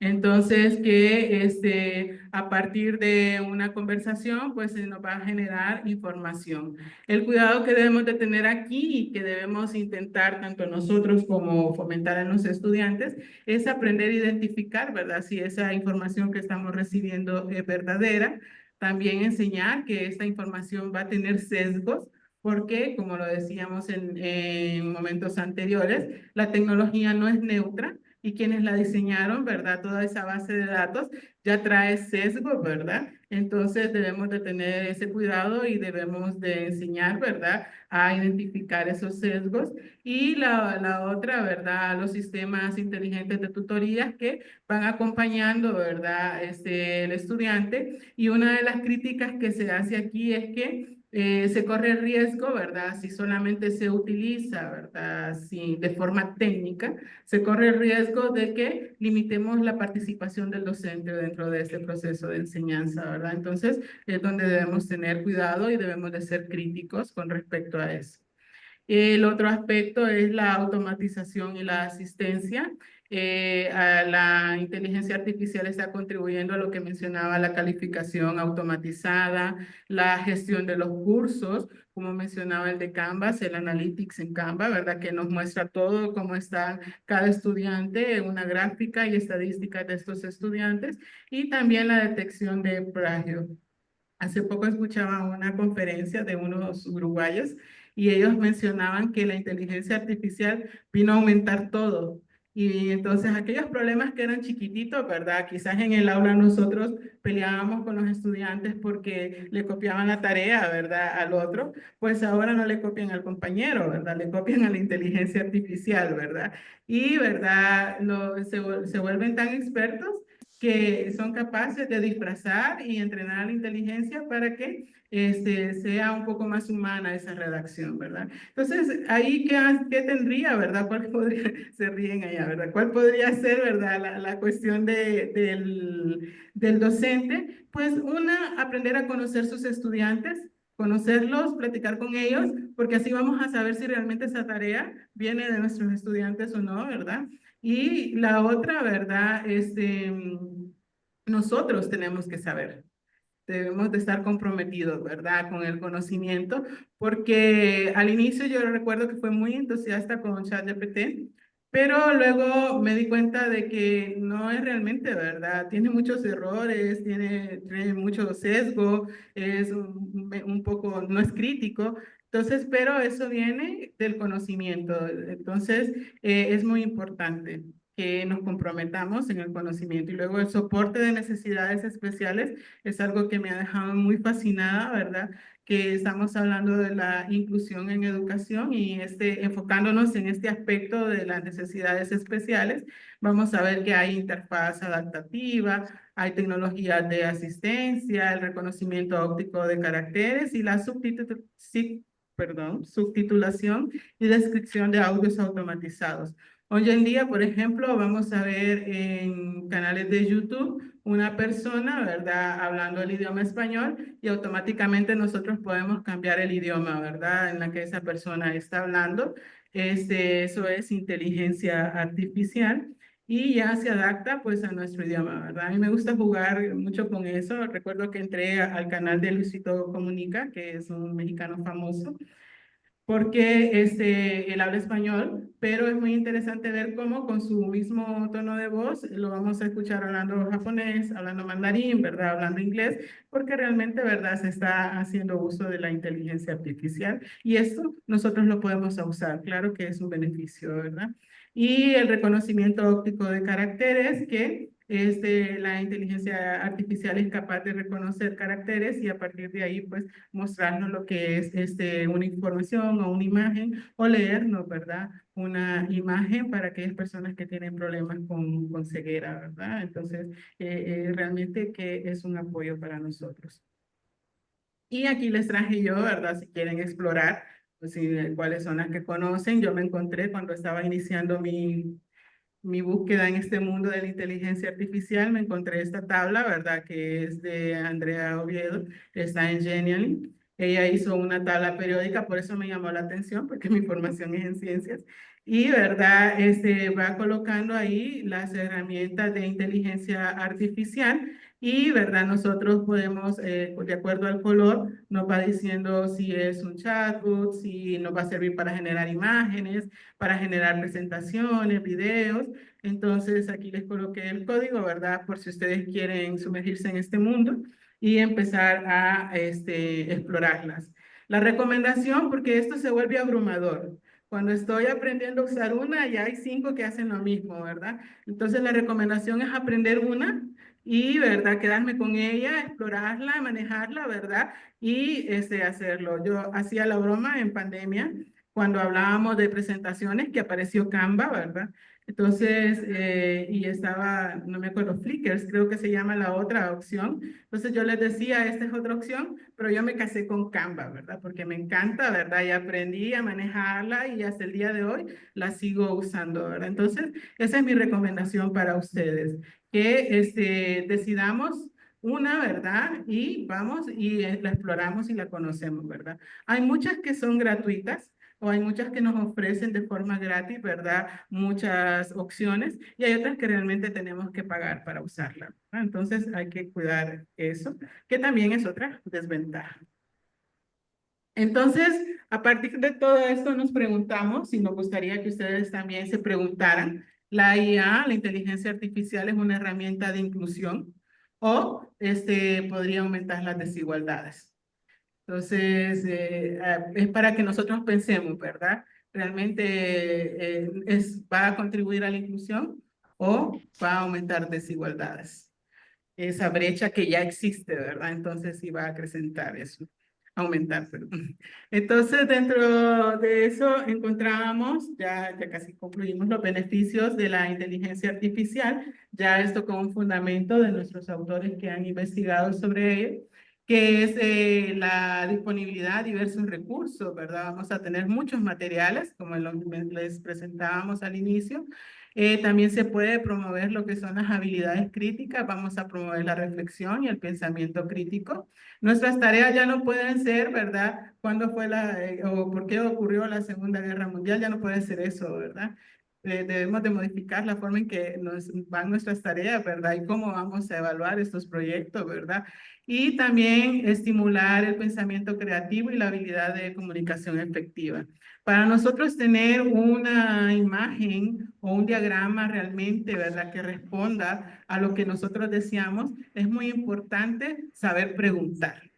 Entonces, que a partir de una conversación, pues se nos va a generar información. El cuidado que debemos de tener aquí y que debemos intentar tanto nosotros como fomentar en los estudiantes es aprender a identificar, ¿verdad?, si esa información que estamos recibiendo es verdadera. También enseñar que esta información va a tener sesgos, porque, como lo decíamos en momentos anteriores, la tecnología no es neutra, y quienes la diseñaron, ¿verdad?, toda esa base de datos ya trae sesgo, ¿verdad? Entonces debemos de tener ese cuidado y debemos de enseñar, ¿verdad?, a identificar esos sesgos. Y la otra, ¿verdad?, los sistemas inteligentes de tutorías que van acompañando, ¿verdad?, el estudiante. Y una de las críticas que se hace aquí es que se corre el riesgo, ¿verdad?, si solamente se utiliza, ¿verdad?, de forma técnica, se corre el riesgo de que limitemos la participación del docente dentro de este proceso de enseñanza, ¿verdad? Entonces, es donde debemos tener cuidado y debemos de ser críticos con respecto a eso. El otro aspecto es la automatización y la asistencia. La inteligencia artificial está contribuyendo a lo que mencionaba la calificación automatizada, la gestión de los cursos, como mencionaba el de Canvas, el Analytics en Canva, ¿verdad?, que nos muestra todo cómo está cada estudiante, una gráfica y estadísticas de estos estudiantes, y también la detección de plagio. Hace poco escuchaba una conferencia de unos uruguayos y ellos mencionaban que la inteligencia artificial vino a aumentar todo. Y entonces aquellos problemas que eran chiquititos, ¿verdad? Quizás en el aula nosotros peleábamos con los estudiantes porque le copiaban la tarea, ¿verdad? Al otro, pues ahora no le copian al compañero, ¿verdad? Le copian a la inteligencia artificial, ¿verdad? Y, ¿verdad? Se vuelven tan expertos que son capaces de disfrazar y entrenar a la inteligencia para que sea un poco más humana esa redacción, ¿verdad? Entonces, ahí, ¿qué tendría, verdad? ¿Cuál podría, se ríen allá, ¿verdad? ¿Cuál podría ser, verdad, la cuestión del docente? Pues una, aprender a conocer sus estudiantes, conocerlos, platicar con ellos, porque así vamos a saber si realmente esa tarea viene de nuestros estudiantes o no, ¿verdad? Y la otra, ¿verdad? Nosotros tenemos que saber, debemos de estar comprometidos, ¿verdad? Con el conocimiento, porque al inicio yo recuerdo que fue muy entusiasta con ChatGPT, pero luego me di cuenta de que no es realmente, ¿verdad? Tiene muchos errores, tiene mucho sesgo, es un poco, no es crítico. Entonces, pero eso viene del conocimiento. Entonces, es muy importante que nos comprometamos en el conocimiento. Y luego el soporte de necesidades especiales es algo que me ha dejado muy fascinada, ¿verdad? Que estamos hablando de la inclusión en educación y enfocándonos en este aspecto de las necesidades especiales, vamos a ver que hay interfaz adaptativa, hay tecnologías de asistencia, el reconocimiento óptico de caracteres y la subtitulación y descripción de audios automatizados. Hoy en día, por ejemplo, vamos a ver en canales de YouTube una persona, ¿verdad? Hablando el idioma español y automáticamente nosotros podemos cambiar el idioma, ¿verdad? En la que esa persona está hablando. Eso es inteligencia artificial y ya se adapta pues a nuestro idioma, ¿verdad? A mí me gusta jugar mucho con eso. Recuerdo que entré al canal de Luisito Comunica, que es un mexicano famoso, porque él habla español, pero es muy interesante ver cómo con su mismo tono de voz lo vamos a escuchar hablando japonés, hablando mandarín, ¿verdad? Hablando inglés, porque realmente, ¿verdad? Se está haciendo uso de la inteligencia artificial y esto nosotros lo podemos usar, claro que es un beneficio, ¿verdad? Y el reconocimiento óptico de caracteres que la inteligencia artificial es capaz de reconocer caracteres y a partir de ahí, pues, mostrarnos lo que es una información o una imagen o leernos, ¿verdad? Una imagen para aquellas personas que tienen problemas con ceguera, ¿verdad? Entonces, realmente que es un apoyo para nosotros. Y aquí les traje yo, ¿verdad? Si quieren explorar, pues, cuáles son las que conocen. Yo me encontré cuando estaba iniciando mi búsqueda en este mundo de la inteligencia artificial, me encontré esta tabla, ¿verdad? Que es de Andrea Oviedo, está en Genially. Ella hizo una tabla periódica, por eso me llamó la atención, porque mi formación es en ciencias. Y, ¿verdad? Va colocando ahí las herramientas de inteligencia artificial y, ¿verdad? Nosotros podemos, de acuerdo al color, nos va diciendo si es un chatbot, si nos va a servir para generar imágenes, para generar presentaciones, videos. Entonces, aquí les coloqué el código, ¿verdad? Por si ustedes quieren sumergirse en este mundo y empezar a explorarlas. La recomendación, porque esto se vuelve abrumador. Cuando estoy aprendiendo a usar una, ya hay 5 que hacen lo mismo, ¿verdad? Entonces, la recomendación es aprender una y, ¿verdad? Quedarme con ella, explorarla, manejarla, ¿verdad? Y hacerlo. Yo hacía la broma en pandemia cuando hablábamos de presentaciones que apareció Canva, ¿verdad? Entonces, y estaba, no me acuerdo, Flickr, creo que se llama la otra opción. Entonces yo les decía, esta es otra opción, pero yo me casé con Canva, ¿verdad? Porque me encanta, ¿verdad? Y aprendí a manejarla y hasta el día de hoy la sigo usando, ¿verdad? Entonces, esa es mi recomendación para ustedes, que decidamos una, ¿verdad? Y vamos y la exploramos y la conocemos, ¿verdad? Hay muchas que son gratuitas o hay muchas que nos ofrecen de forma gratis, ¿verdad? Muchas opciones y hay otras que realmente tenemos que pagar para usarla, ¿verdad? Entonces hay que cuidar eso, que también es otra desventaja. Entonces, a partir de todo esto nos preguntamos, y nos gustaría que ustedes también se preguntaran, la IA, la inteligencia artificial, es una herramienta de inclusión. o podría aumentar las desigualdades. Entonces, es para que nosotros pensemos, ¿verdad? ¿Realmente va a contribuir a la inclusión o va a aumentar desigualdades? Esa brecha que ya existe, ¿verdad? Entonces sí va a acrecentar eso, aumentar, perdón. Entonces, dentro de eso encontramos, ya casi concluimos, los beneficios de la inteligencia artificial, ya esto con un fundamento de nuestros autores que han investigado sobre ello, que es la disponibilidad de diversos recursos, ¿verdad? Vamos a tener muchos materiales, como les presentábamos al inicio. También se puede promover lo que son las habilidades críticas, vamos a promover la reflexión y el pensamiento crítico. Nuestras tareas ya no pueden ser, ¿verdad? ¿Cuándo fue o por qué ocurrió la Segunda Guerra Mundial? Ya no puede ser eso, ¿verdad? Debemos de modificar la forma en que nos van nuestras tareas, ¿verdad? Y cómo vamos a evaluar estos proyectos, ¿verdad? Y también estimular el pensamiento creativo y la habilidad de comunicación efectiva. Para nosotros tener una imagen o un diagrama realmente, ¿verdad?, que responda a lo que nosotros deseamos, es muy importante saber preguntar.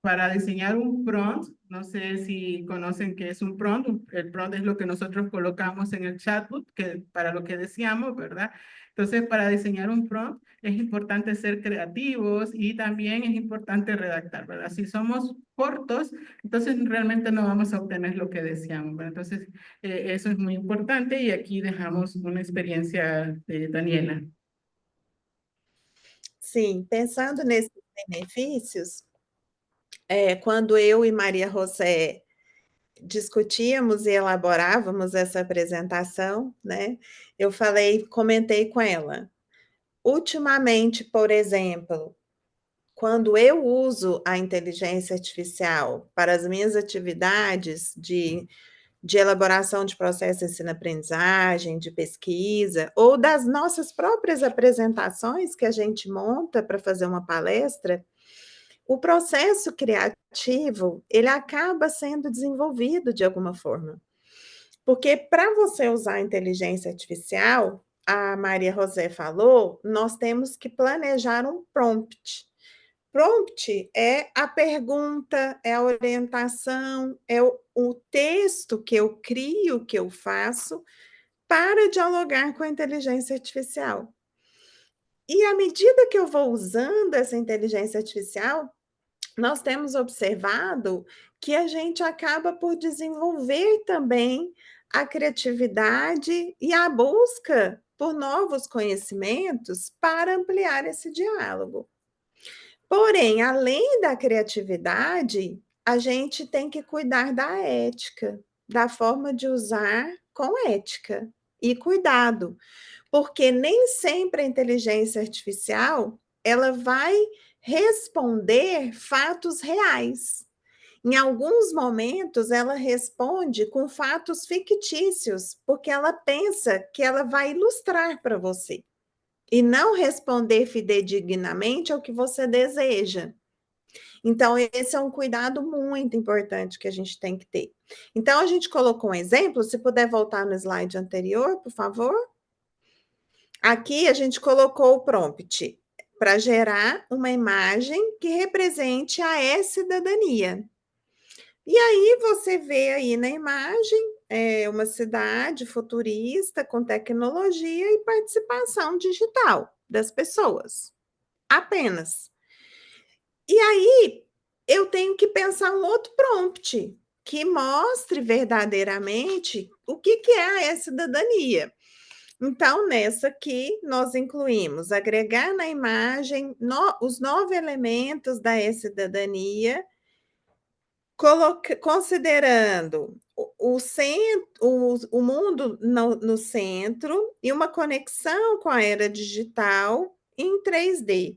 Para diseñar un prompt, no sé si conocen qué es un prompt. El prompt es lo que nosotros colocamos en el chatbot para lo que deseamos, ¿verdad? Entonces, para diseñar un prompt es importante ser creativos y también es importante redactar, ¿verdad? Si somos cortos, entonces realmente no vamos a obtener lo que deseamos, ¿verdad? Entonces, eso es muy importante y aquí dejamos una experiencia de Daniela. Sim, pensando nesses benefícios, quando eu e Maria José discutíamos e elaborávamos essa apresentação, né, eu comentei com ela, ultimamente, por exemplo, quando eu uso a inteligência artificial para as minhas atividades de elaboração de processo de ensino-aprendizagem, de pesquisa, ou das nossas próprias apresentações que a gente monta para fazer uma palestra, o processo criativo, ele acaba sendo desenvolvido de alguma forma. Porque para você usar a inteligência artificial, a Maria José falou, nós temos que planejar um prompt. Prompt é a pergunta, é a orientação, é o texto que eu crio, que eu faço, para dialogar com a inteligência artificial. E à medida que eu vou usando essa inteligência artificial, nós temos observado que a gente acaba por desenvolver também a criatividade e a busca por novos conhecimentos para ampliar esse diálogo. Porém, além da criatividade, a gente tem que cuidar da ética, da forma de usar com ética e cuidado, porque nem sempre a inteligência artificial, ela vai responder fatos reais. Em alguns momentos, ela responde com fatos fictícios, porque ela pensa que ela vai ilustrar para você e não responder fidedignamente ao que você deseja. Então, esse é um cuidado muito importante que a gente tem que ter. Então, a gente colocou um exemplo, se puder voltar no slide anterior, por favor. Aqui a gente colocou o prompt para gerar uma imagem que represente a e-cidadania. E aí você vê aí na imagem uma cidade futurista com tecnologia e participação digital das pessoas, apenas. E aí eu tenho que pensar um outro prompt que mostre verdadeiramente o que é a e-cidadania. Então, nessa aqui, nós incluímos agregar na imagem os 9 elementos da e-cidadania, considerando o mundo no centro e uma conexão com a era digital em 3D.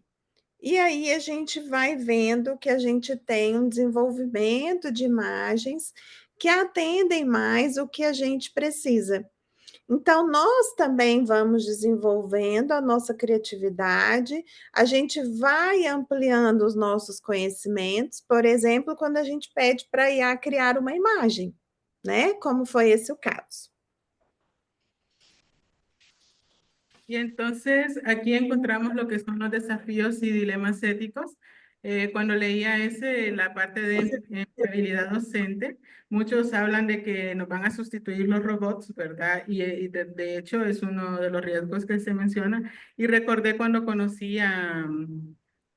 E aí a gente vai vendo que a gente tem um desenvolvimento de imagens que atendem mais o que a gente precisa. Então, nós também vamos desenvolvendo a nossa criatividade, a gente vai ampliando os nossos conhecimentos, por exemplo, quando a gente pede para a IA criar uma imagem, né? Como foi esse o caso. Y entonces aquí encontramos lo que son los desafíos y dilemas éticos. Cuando leía la parte de empleabilidad docente, muchos hablan de que nos van a sustituir los robots, ¿verdad? Y de hecho es uno de los riesgos que se menciona. Y recordé cuando conocí a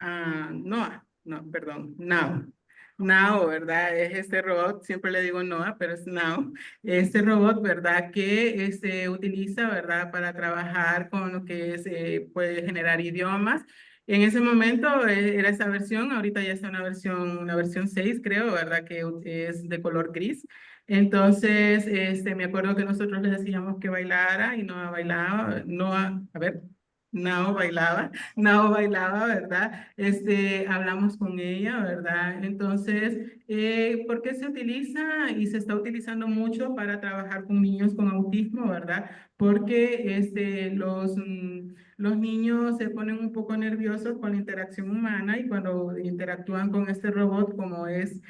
Noah, no, perdón, Now. Now, ¿verdad? Es este robot, siempre le digo Noah, pero es Now. Este robot, ¿verdad? Que se utiliza, ¿verdad? Para trabajar con lo que es, puede generar idiomas. En ese momento era esa versión, ahorita ya está una versión 6, creo, ¿verdad? Que es de color gris. Entonces, me acuerdo que nosotros le decíamos que bailara y no bailaba, no, a ver, no bailaba, ¿verdad? Hablamos con ella, ¿verdad? Entonces, ¿por qué se utiliza y se está utilizando mucho para trabajar con niños con autismo, ¿verdad? Porque los niños se ponen un poco nerviosos con la interacción humana y cuando interactúan con este robot, como es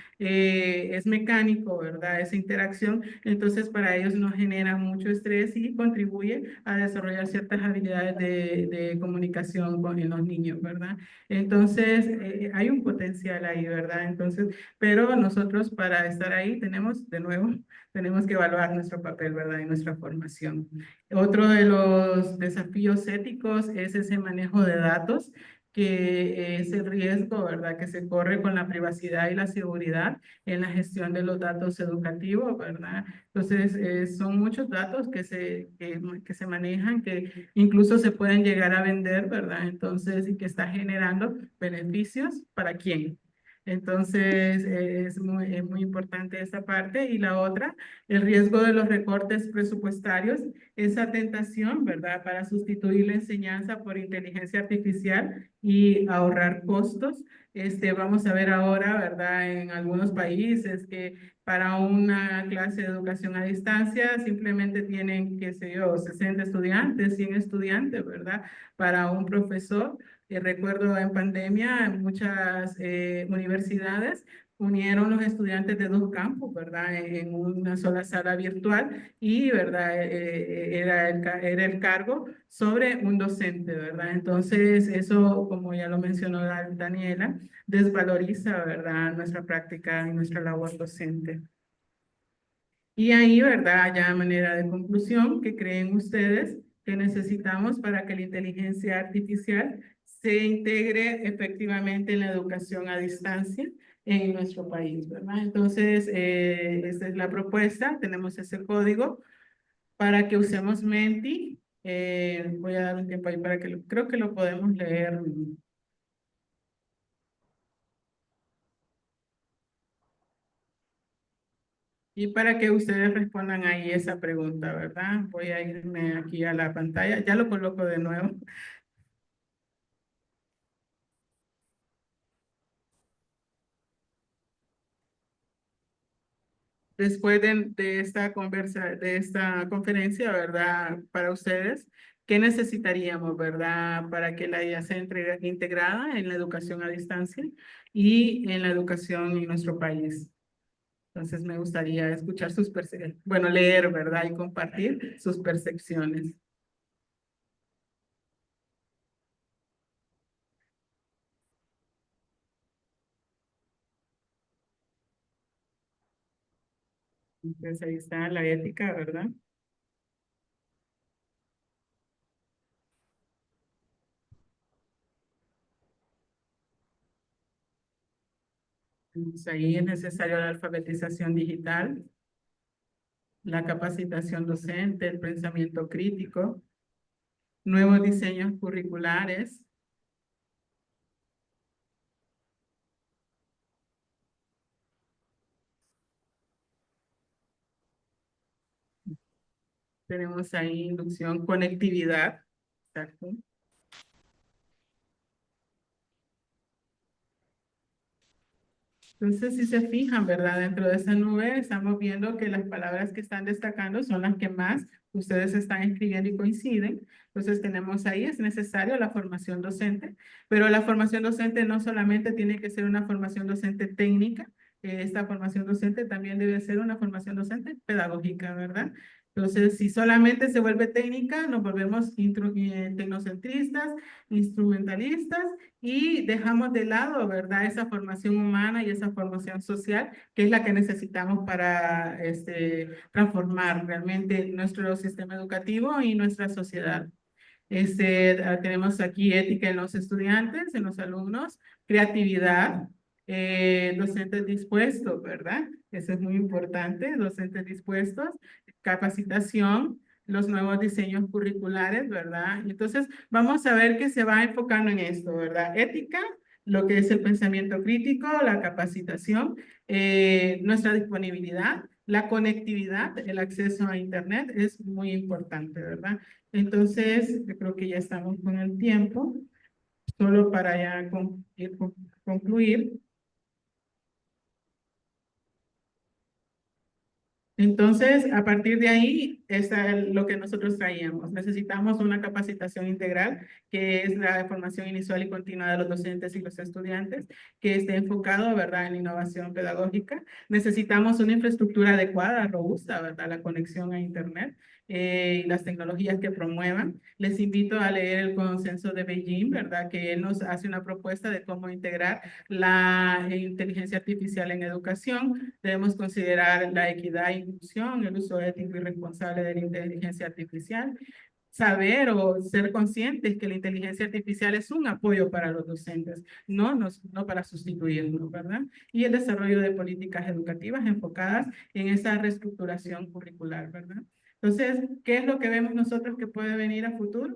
mecánico, ¿verdad? Esa interacción, entonces para ellos no genera mucho estrés y contribuye a desarrollar ciertas habilidades de comunicación en los niños, ¿verdad? Entonces, hay un potencial ahí, ¿verdad? Entonces, pero nosotros para estar ahí tenemos, de nuevo, tenemos que evaluar nuestro papel, ¿verdad? Y nuestra formación. Otro de los desafíos éticos es ese manejo de datos, que es el riesgo, ¿verdad?, que se corre con la privacidad y la seguridad en la gestión de los datos educativos, ¿verdad? Entonces, son muchos datos que se manejan, que incluso se pueden llegar a vender, ¿verdad? Entonces, y que está generando beneficios para quién. Entonces, es muy importante esa parte. Y la otra, el riesgo de los recortes presupuestarios, esa tentación, ¿verdad?, para sustituir la enseñanza por inteligencia artificial y ahorrar costos. Vamos a ver ahora, ¿verdad?, en algunos países que para una clase de educación a distancia simplemente tienen, qué sé yo, 60 estudiantes, 100 estudiantes, ¿verdad? Para un profesor. Recuerdo en pandemia, muchas universidades unieron los estudiantes de dos campus, ¿verdad? En una sola sala virtual y, ¿verdad? Era el cargo sobre un docente, ¿verdad? Entonces, eso, como ya lo mencionó Daniela, desvaloriza, ¿verdad?, nuestra práctica y nuestra labor docente. Y ahí, ¿verdad?, ya a manera de conclusión, ¿qué creen ustedes que necesitamos para que la inteligencia artificial se integre efectivamente en la educación a distancia en nuestro país, ¿verdad? Entonces, esa es la propuesta, tenemos ese código para que usemos Menti. Voy a dar un tiempo ahí para que creo que lo podemos leer. Y para que ustedes respondan ahí esa pregunta, ¿verdad? Voy a irme aquí a la pantalla. Ya lo coloco de nuevo. Después de esta conferencia, ¿verdad? Para ustedes, ¿qué necesitaríamos, verdad? Para que la IA sea integrada en la educación a distancia y en la educación en nuestro país. Entonces me gustaría escuchar sus percepciones, bueno, leer, ¿verdad? Y compartir sus percepciones. Entonces ahí está la ética, ¿verdad? Entonces, ahí es necesario la alfabetización digital, la capacitación docente, el pensamiento crítico, nuevos diseños curriculares. Tenemos ahí inducción, conectividad. Exacto. Entonces, si se fijan, ¿verdad? Dentro de esa nube estamos viendo que las palabras que están destacando son las que más ustedes están escribiendo y coinciden. Entonces, tenemos ahí, es necesario la formación docente, pero la formación docente no solamente tiene que ser una formación docente técnica, esta formación docente también debe ser una formación docente pedagógica, ¿verdad? Entonces, si solamente se vuelve técnica, nos volvemos tecnocentristas, instrumentalistas y dejamos de lado, ¿verdad? Esa formación humana y esa formación social que es la que necesitamos para transformar realmente nuestro sistema educativo y nuestra sociedad. Tenemos aquí ética en los estudiantes, en los alumnos, creatividad, docentes dispuestos, ¿verdad? Eso es muy importante, docentes dispuestos, capacitación, los nuevos diseños curriculares, ¿verdad? Entonces, vamos a ver que se va enfocando en esto, ¿verdad? Ética, lo que es el pensamiento crítico, la capacitación, nuestra disponibilidad, la conectividad, el acceso a Internet es muy importante, ¿verdad? Entonces, yo creo que ya estamos con el tiempo, solo para ya concluir. Entonces, a partir de ahí, está lo que nosotros traíamos. Necesitamos una capacitación integral, que es la formación inicial y continua de los docentes y los estudiantes, que esté enfocado, ¿verdad?, en la innovación pedagógica. Necesitamos una infraestructura adecuada, robusta, ¿verdad?, la conexión a Internet y las tecnologías que promuevan. Les invito a leer el consenso de Beijing, ¿verdad?, que él nos hace una propuesta de cómo integrar la inteligencia artificial en educación. Debemos considerar la equidad e inclusión, el uso ético y responsable de la inteligencia artificial, saber o ser conscientes que la inteligencia artificial es un apoyo para los docentes, no para sustituirlos, ¿verdad? Y el desarrollo de políticas educativas enfocadas en esa reestructuración curricular, ¿verdad? Entonces, ¿qué es lo que vemos nosotros que puede venir a futuro?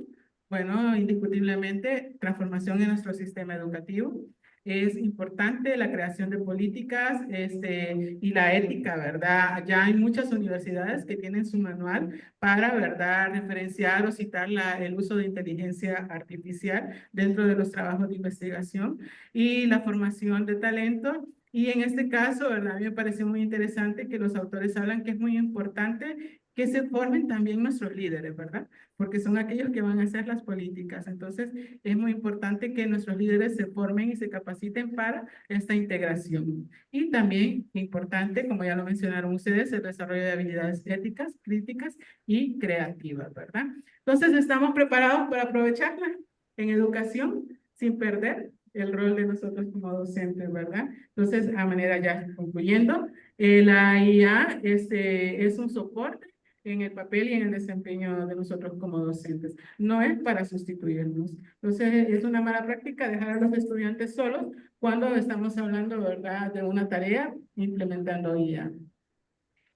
Bueno, indiscutiblemente, transformación en nuestro sistema educativo. Es importante la creación de políticas y la ética, ¿verdad? Ya hay muchas universidades que tienen su manual para, ¿verdad?, referenciar o citar el uso de inteligencia artificial dentro de los trabajos de investigación y la formación de talento. Y en este caso, ¿verdad?, a mí me pareció muy interesante que los autores hablan que es muy importante que se formen también nuestros líderes, ¿verdad? Porque son aquellos que van a hacer las políticas. Entonces, es muy importante que nuestros líderes se formen y se capaciten para esta integración. Y también importante, como ya lo mencionaron ustedes, el desarrollo de habilidades éticas, críticas y creativas, ¿verdad? Entonces, estamos preparados para aprovecharla en educación sin perder el rol de nosotros como docentes, ¿verdad? Entonces, a manera ya concluyendo, la IA es un soporte en el papel y en el desempeño de nosotros como docentes. No es para sustituirnos. Entonces, es una mala práctica dejar a los estudiantes solos cuando estamos hablando, ¿verdad?, de una tarea implementando IA.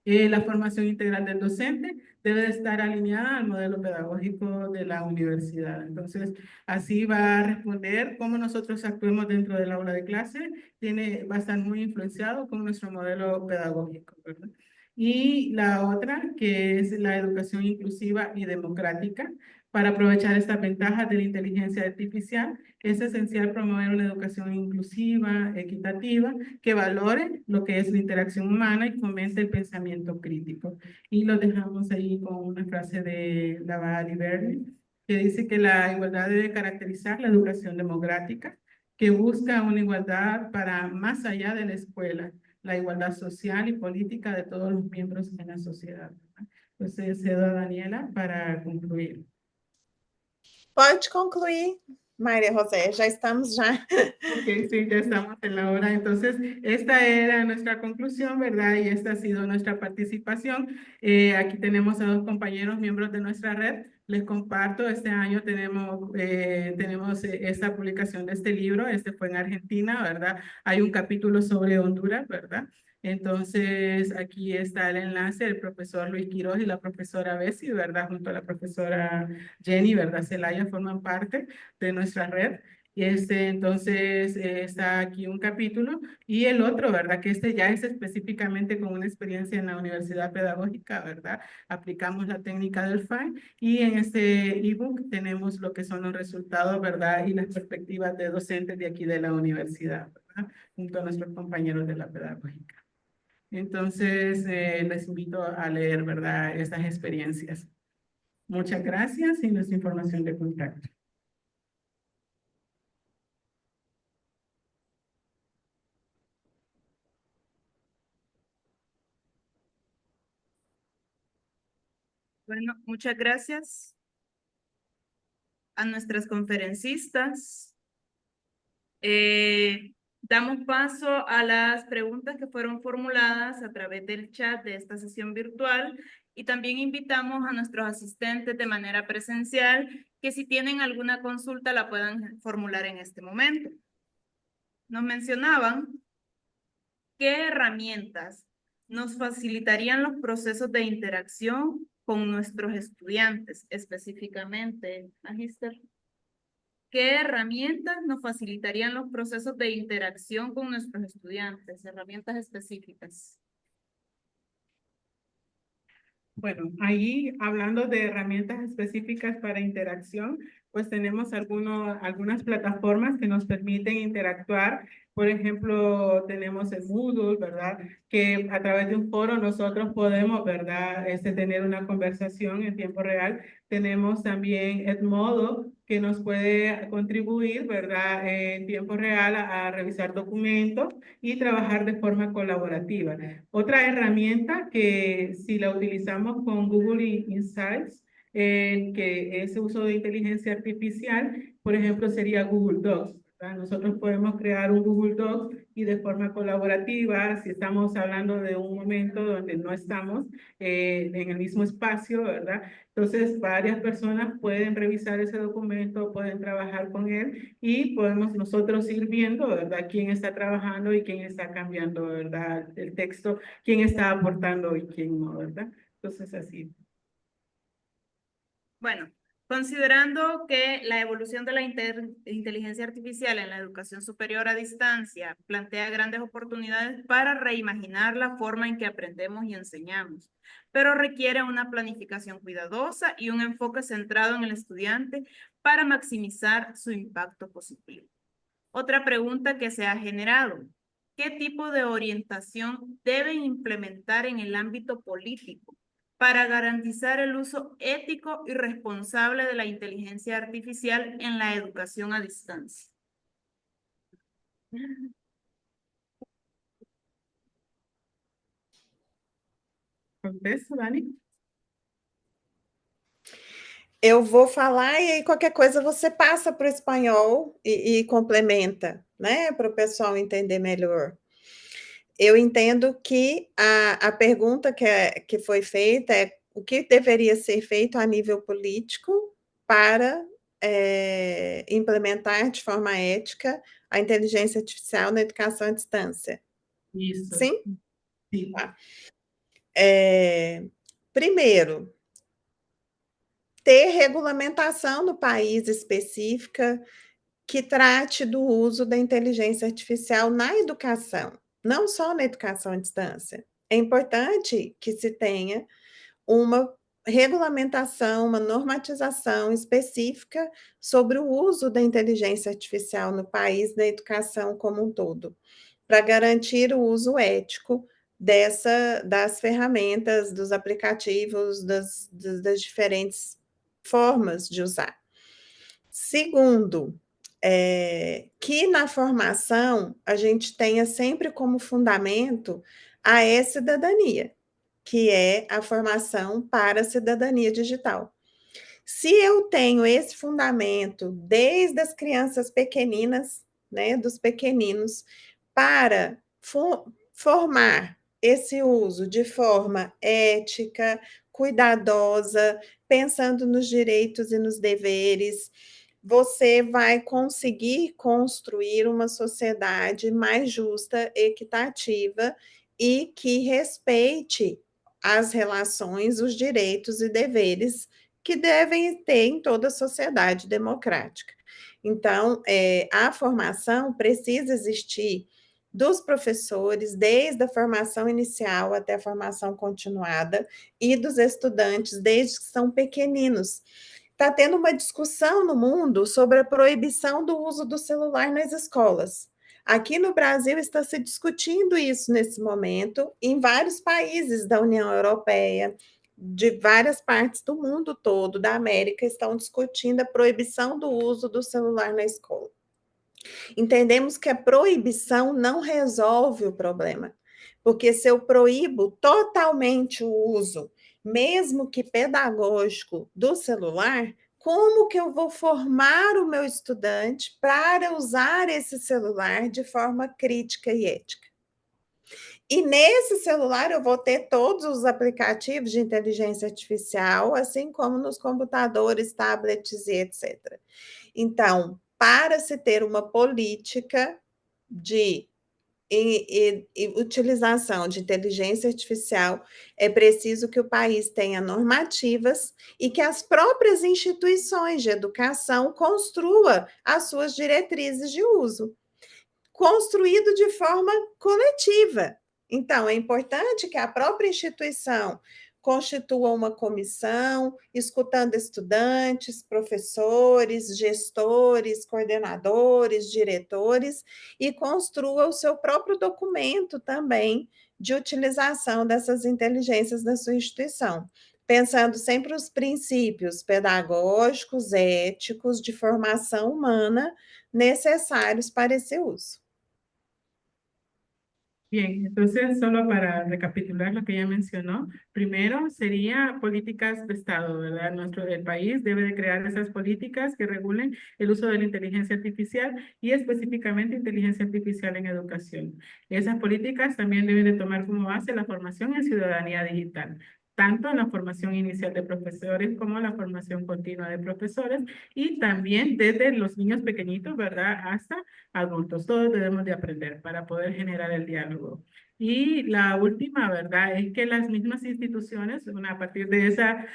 La formación integral del docente debe de estar alineada al modelo pedagógico de la universidad. Entonces, así va a responder cómo nosotros actuemos dentro del aula de clase, va a estar muy influenciado con nuestro modelo pedagógico, ¿verdad? Y la otra, que es la educación inclusiva y democrática. Para aprovechar estas ventajas de la inteligencia artificial, es esencial promover una educación inclusiva, equitativa, que valore lo que es la interacción humana y fomente el pensamiento crítico. Y lo dejamos ahí con una frase de Laval y Bernie, que dice que la igualdad debe caracterizar la educación democrática, que busca una igualdad para más allá de la escuela, la igualdad social y política de todos los miembros de la sociedad. Entonces, cedo a Daniela para concluir. Pode concluir, Maria José, já estamos já. Ok, sí, ya estamos en la hora. Entonces, esta era nuestra conclusión, ¿verdad? Y esta ha sido nuestra participación. Aquí tenemos a dos compañeros miembros de nuestra red. Les comparto, este año tenemos esta publicación de este libro. Este fue en Argentina, ¿verdad? Hay un capítulo sobre Honduras, ¿verdad? Entonces, aquí está el enlace, el profesor Luis Quiroz y la profesora Bessie, ¿verdad? Junto a la profesora Jenny, ¿verdad? Celaya forman parte de nuestra red. Y entonces está aquí un capítulo y el otro, ¿verdad? Que ya es específicamente con una experiencia en la Universidad Pedagógica, ¿verdad? Aplicamos la técnica del FAI y en este ebook tenemos lo que son los resultados, ¿verdad? Y las perspectivas de docentes de aquí de la universidad, ¿verdad? Junto a nuestros compañeros de la pedagógica. Entonces, les invito a leer, ¿verdad? Estas experiencias. Muchas gracias y nuestra información de contacto. Bueno, muchas gracias a nuestras conferencistas. Damos paso a las preguntas que fueron formuladas a través del chat de esta sesión virtual y también invitamos a nuestros asistentes de manera presencial que si tienen alguna consulta la puedan formular en este momento. Nos mencionaban qué herramientas nos facilitarían los procesos de interacción con nuestros estudiantes, específicamente, Magister. ¿Qué herramientas nos facilitarían los procesos de interacción con nuestros estudiantes? Herramientas específicas. Bueno, ahí hablando de herramientas específicas para interacción, pues tenemos algunas plataformas que nos permiten interactuar. Por ejemplo, tenemos el Moodle, ¿verdad? Que a través de un foro nosotros podemos, ¿verdad? Tener una conversación en tiempo real. Tenemos también Edmodo, que nos puede contribuir, ¿verdad? En tiempo real a revisar documentos y trabajar de forma colaborativa. Otra herramienta que si la utilizamos con Google Insights, que es uso de inteligencia artificial, por ejemplo, sería Google Docs, ¿verdad? Nosotros podemos crear un Google Docs y de forma colaborativa, si estamos hablando de un momento donde no estamos en el mismo espacio, ¿verdad? Entonces, varias personas pueden revisar ese documento, pueden trabajar con él y podemos nosotros ir viendo, ¿verdad? Quién está trabajando y quién está cambiando, ¿verdad? El texto, quién está aportando y quién no, ¿verdad? Entonces, así. Bueno, considerando que la evolución de la inteligencia artificial en la educación superior a distancia plantea grandes oportunidades para reimaginar la forma en que aprendemos y enseñamos, pero requiere una planificación cuidadosa y un enfoque centrado en el estudiante para maximizar su impacto positivo. Otra pregunta que se ha generado: ¿qué tipo de orientación deben implementar en el ámbito político para garantizar el uso ético y responsable de la inteligencia artificial en la educación a distancia? ¿Contesto, Dani? Eu vou falar e aí qualquer coisa você passa para o espanhol e complementa, né, para o pessoal entender melhor. Eu entendo que a pergunta que foi feita é o que deveria ser feito a nível político para implementar de forma ética a inteligência artificial na educação à distância. Isso. Sim? Sim. Tá. Primeiro, ter regulamentação no país específica que trate do uso da inteligência artificial na educação, não só na educação à distância. É importante que se tenha uma regulamentação, uma normatização específica sobre o uso da inteligência artificial no país, na educação como um todo, para garantir o uso ético das ferramentas, dos aplicativos, das diferentes formas de usar. Segundo, que na formação a gente tenha sempre como fundamento a e-cidadania, que é a formação para a cidadania digital. Se eu tenho esse fundamento desde as crianças pequeninas, né, dos pequeninos, para formar esse uso de forma ética, cuidadosa, pensando nos direitos e nos deveres, você vai conseguir construir uma sociedade mais justa, equitativa e que respeite as relações, os direitos e deveres que devem ter em toda a sociedade democrática. Então, a formação precisa existir dos professores, desde a formação inicial até a formação continuada, e dos estudantes, desde que são pequeninos. Está tendo uma discussão no mundo sobre a proibição do uso do celular nas escolas. Aqui no Brasil está se discutindo isso nesse momento, em vários países da União Europeia, de várias partes do mundo todo, da América, estão discutindo a proibição do uso do celular na escola. Entendemos que a proibição não resolve o problema, porque se eu proíbo totalmente o uso mesmo que pedagógico, do celular, como que eu vou formar o meu estudante para usar esse celular de forma crítica e ética? E nesse celular eu vou ter todos os aplicativos de inteligência artificial, assim como nos computadores, tablets e etc. Então, para se ter uma política de utilização de inteligência artificial, é preciso que o país tenha normativas e que as próprias instituições de educação construam as suas diretrizes de uso, construído de forma coletiva. Então, é importante que a própria instituição constitua uma comissão, escutando estudantes, professores, gestores, coordenadores, diretores, e construa o seu próprio documento também de utilização dessas inteligências da sua instituição, pensando sempre os princípios pedagógicos, éticos, de formação humana necessários para esse uso. Bien, entonces solo para recapitular lo que ella mencionó, primero sería políticas de Estado, ¿verdad? El país debe de crear esas políticas que regulen el uso de la inteligencia artificial y específicamente inteligencia artificial en educación. Esas políticas también deben de tomar como base la formación en ciudadanía digital, tanto en la formación inicial de profesores como en la formación continua de profesores y también desde los niños pequeñitos, ¿verdad? Hasta adultos. Todos debemos de aprender para poder generar el diálogo. Y la última, ¿verdad? Es que las mismas instituciones, a partir de esa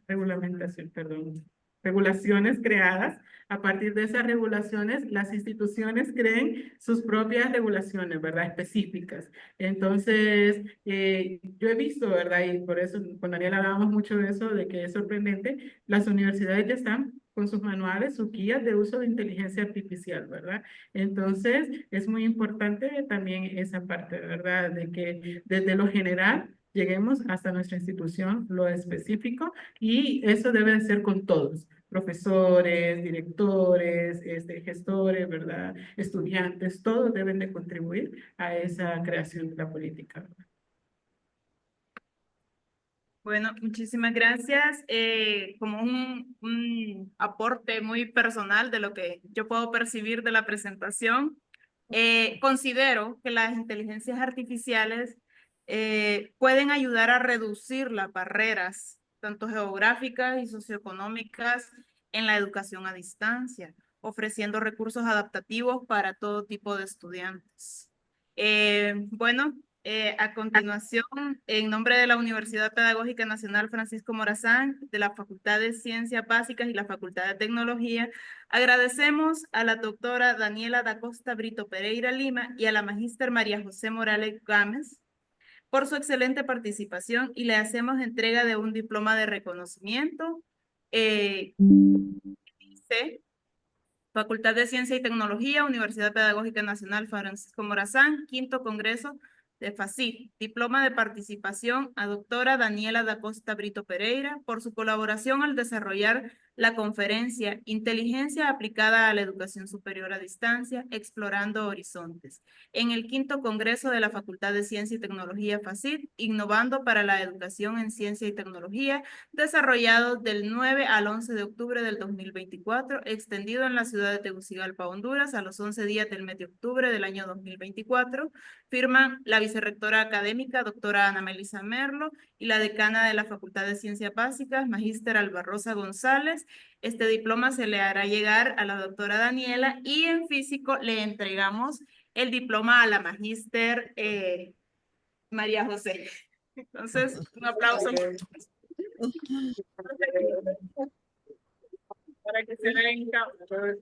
regulamentación, perdón, regulaciones creadas, a partir de esas regulaciones, las instituciones creen sus propias regulaciones, ¿verdad? Específicas. Entonces, yo he visto, ¿verdad? Y por eso con Daniela hablábamos mucho de eso, de que es sorprendente, las universidades ya están con sus manuales, sus guías de uso de inteligencia artificial, ¿verdad? Entonces, es muy importante también esa parte, ¿verdad? De que desde lo general lleguemos hasta nuestra institución, lo específico, y eso debe de ser con todos, profesores, directores, gestores, ¿verdad? Estudiantes, todos deben de contribuir a esa creación de la política. Bueno, muchísimas gracias. Como un aporte muy personal de lo que yo puedo percibir de la presentación, considero que las inteligencias artificiales pueden ayudar a reducir las barreras, tanto geográficas y socioeconómicas, en la educación a distancia, ofreciendo recursos adaptativos para todo tipo de estudiantes. Bueno, a continuación, en nombre de la Universidad Pedagógica Nacional Francisco Morazán, de la Facultad de Ciencias Básicas y la Facultad de Tecnología, agradecemos a la doctora Daniela da Costa Brito Pereira Lima y a la magíster María José Morales Gámez por su excelente participación y le hacemos entrega de un diploma de reconocimiento. Dice Facultad de Ciencia y Tecnología, Universidad Pedagógica Nacional Francisco Morazán, quinto congreso de FACIT. Diploma de participación a doctora Daniela da Costa Brito Pereira por su colaboración al desarrollar la conferencia Inteligencia aplicada a la educación superior a distancia, explorando horizontes, en el quinto congreso de la Facultad de Ciencia y Tecnología FACIT, innovando para la educación en ciencia y tecnología, desarrollado del 9 al 11 de octubre del 2024, extendido en la ciudad de Tegucigalpa, Honduras, a los 11 días del mes de octubre del año 2024. Firman la vicerrectora académica, doctora Ana Melisa Merlo, y la decana de la Facultad de Ciencias Básicas, magíster Alba Rosa González. Este diploma se le hará llegar a la doctora Daniela y en físico le entregamos el diploma a la magíster María José. Entonces, un aplauso para que se vea en cámara.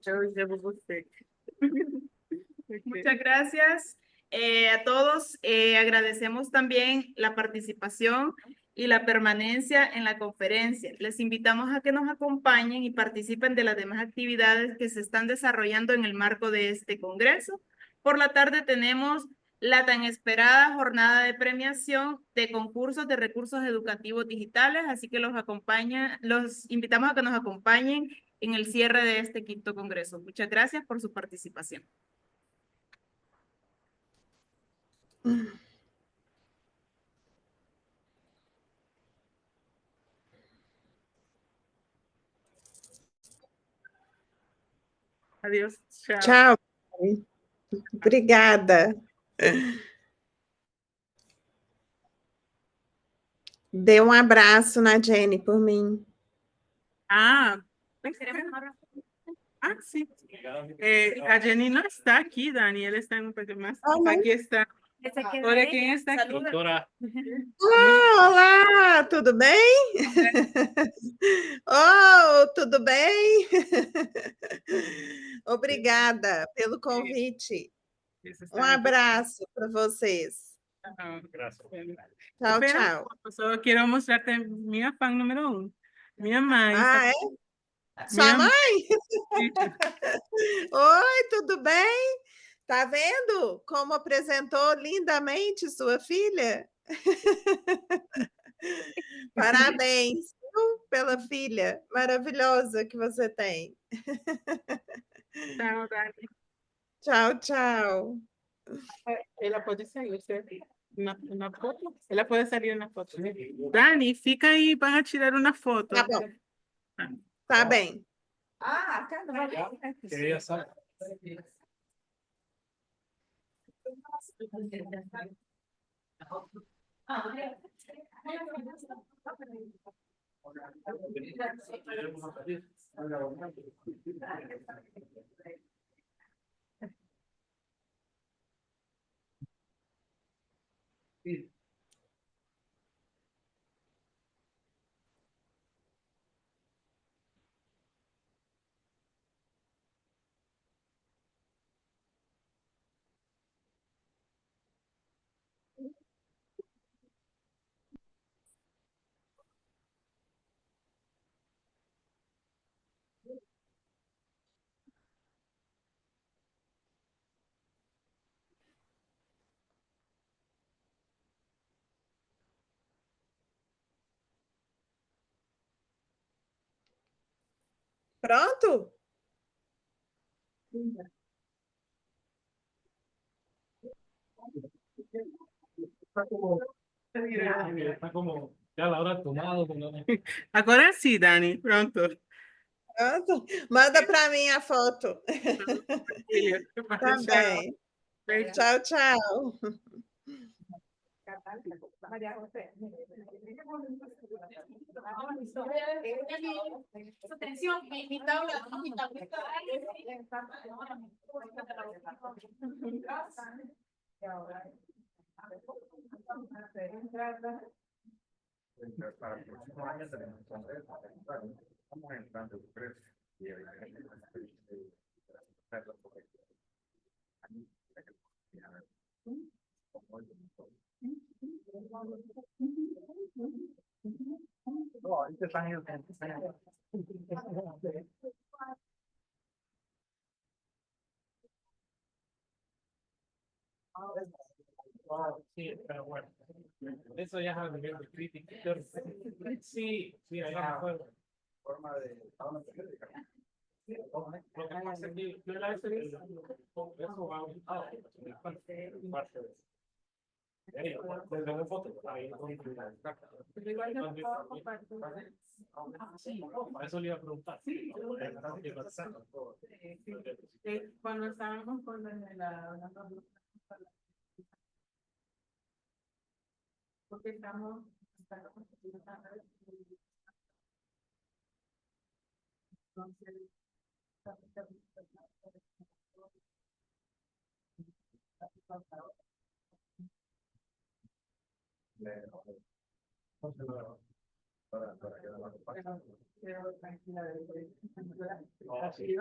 Muchas gracias a todos. Agradecemos también la participación y la permanencia en la conferencia. Les invitamos a que nos acompañen y participen de las demás actividades que se están desarrollando en el marco de este congreso. Por la tarde tenemos la tan esperada jornada de premiación de concursos de recursos educativos digitales, así que los invitamos a que nos acompañen en el cierre de este quinto congreso. Muchas gracias por su participación. Adiós. Chao. Tchau. Obrigada. Dê um abraço na Jenny por mim. Ah, sí. A Jenny no está aquí, Dani. Él está en un país más. Ah, ¿no? Aquí está. Ahora, ¿quién está aquí? Doctora, Olá, tudo bem? Oh, tudo bem? Obrigada pelo convite. Ese está Um aquí. abraço para vocês. Ah, gracias. Tchau, espera, tchau. solo quiero mostrarte mi fan número 1. Mi mamá. Ah, é? Mi Sua mamá. mãe? Oi, tudo bem? Tá vendo como apresentou lindamente sua filha? Parabéns, viu, pela filha maravilhosa que você tem. Chao, Dani. Tchau, tchau. Ela pode sair, usted. Una foto. Ela pode salir na foto. Dani, fica aí para tirar uma foto. Tá bom. Tá bem. Quería saber. Pronto? Está como ya la hora tomado. Agora sim, Dani. Pronto. Pronto. Manda para mim a foto. Filha, Tá bem. Beijo. Tchau, tchau. Atención, mi tabla. Para el próximo año tenemos entonces, estamos entrando en precio y no, ahorita están en Sí, pero bueno, eso ya es a nivel de crítica. Sí, sí, ahí no fue. forma de Lo que vamos a hacer aquí, yo la vez que eso va a parte de desde una foto, ahí para eso le iba a preguntar. Cuando estábamos con la porque estamos para que la pero tranquila. no, sí.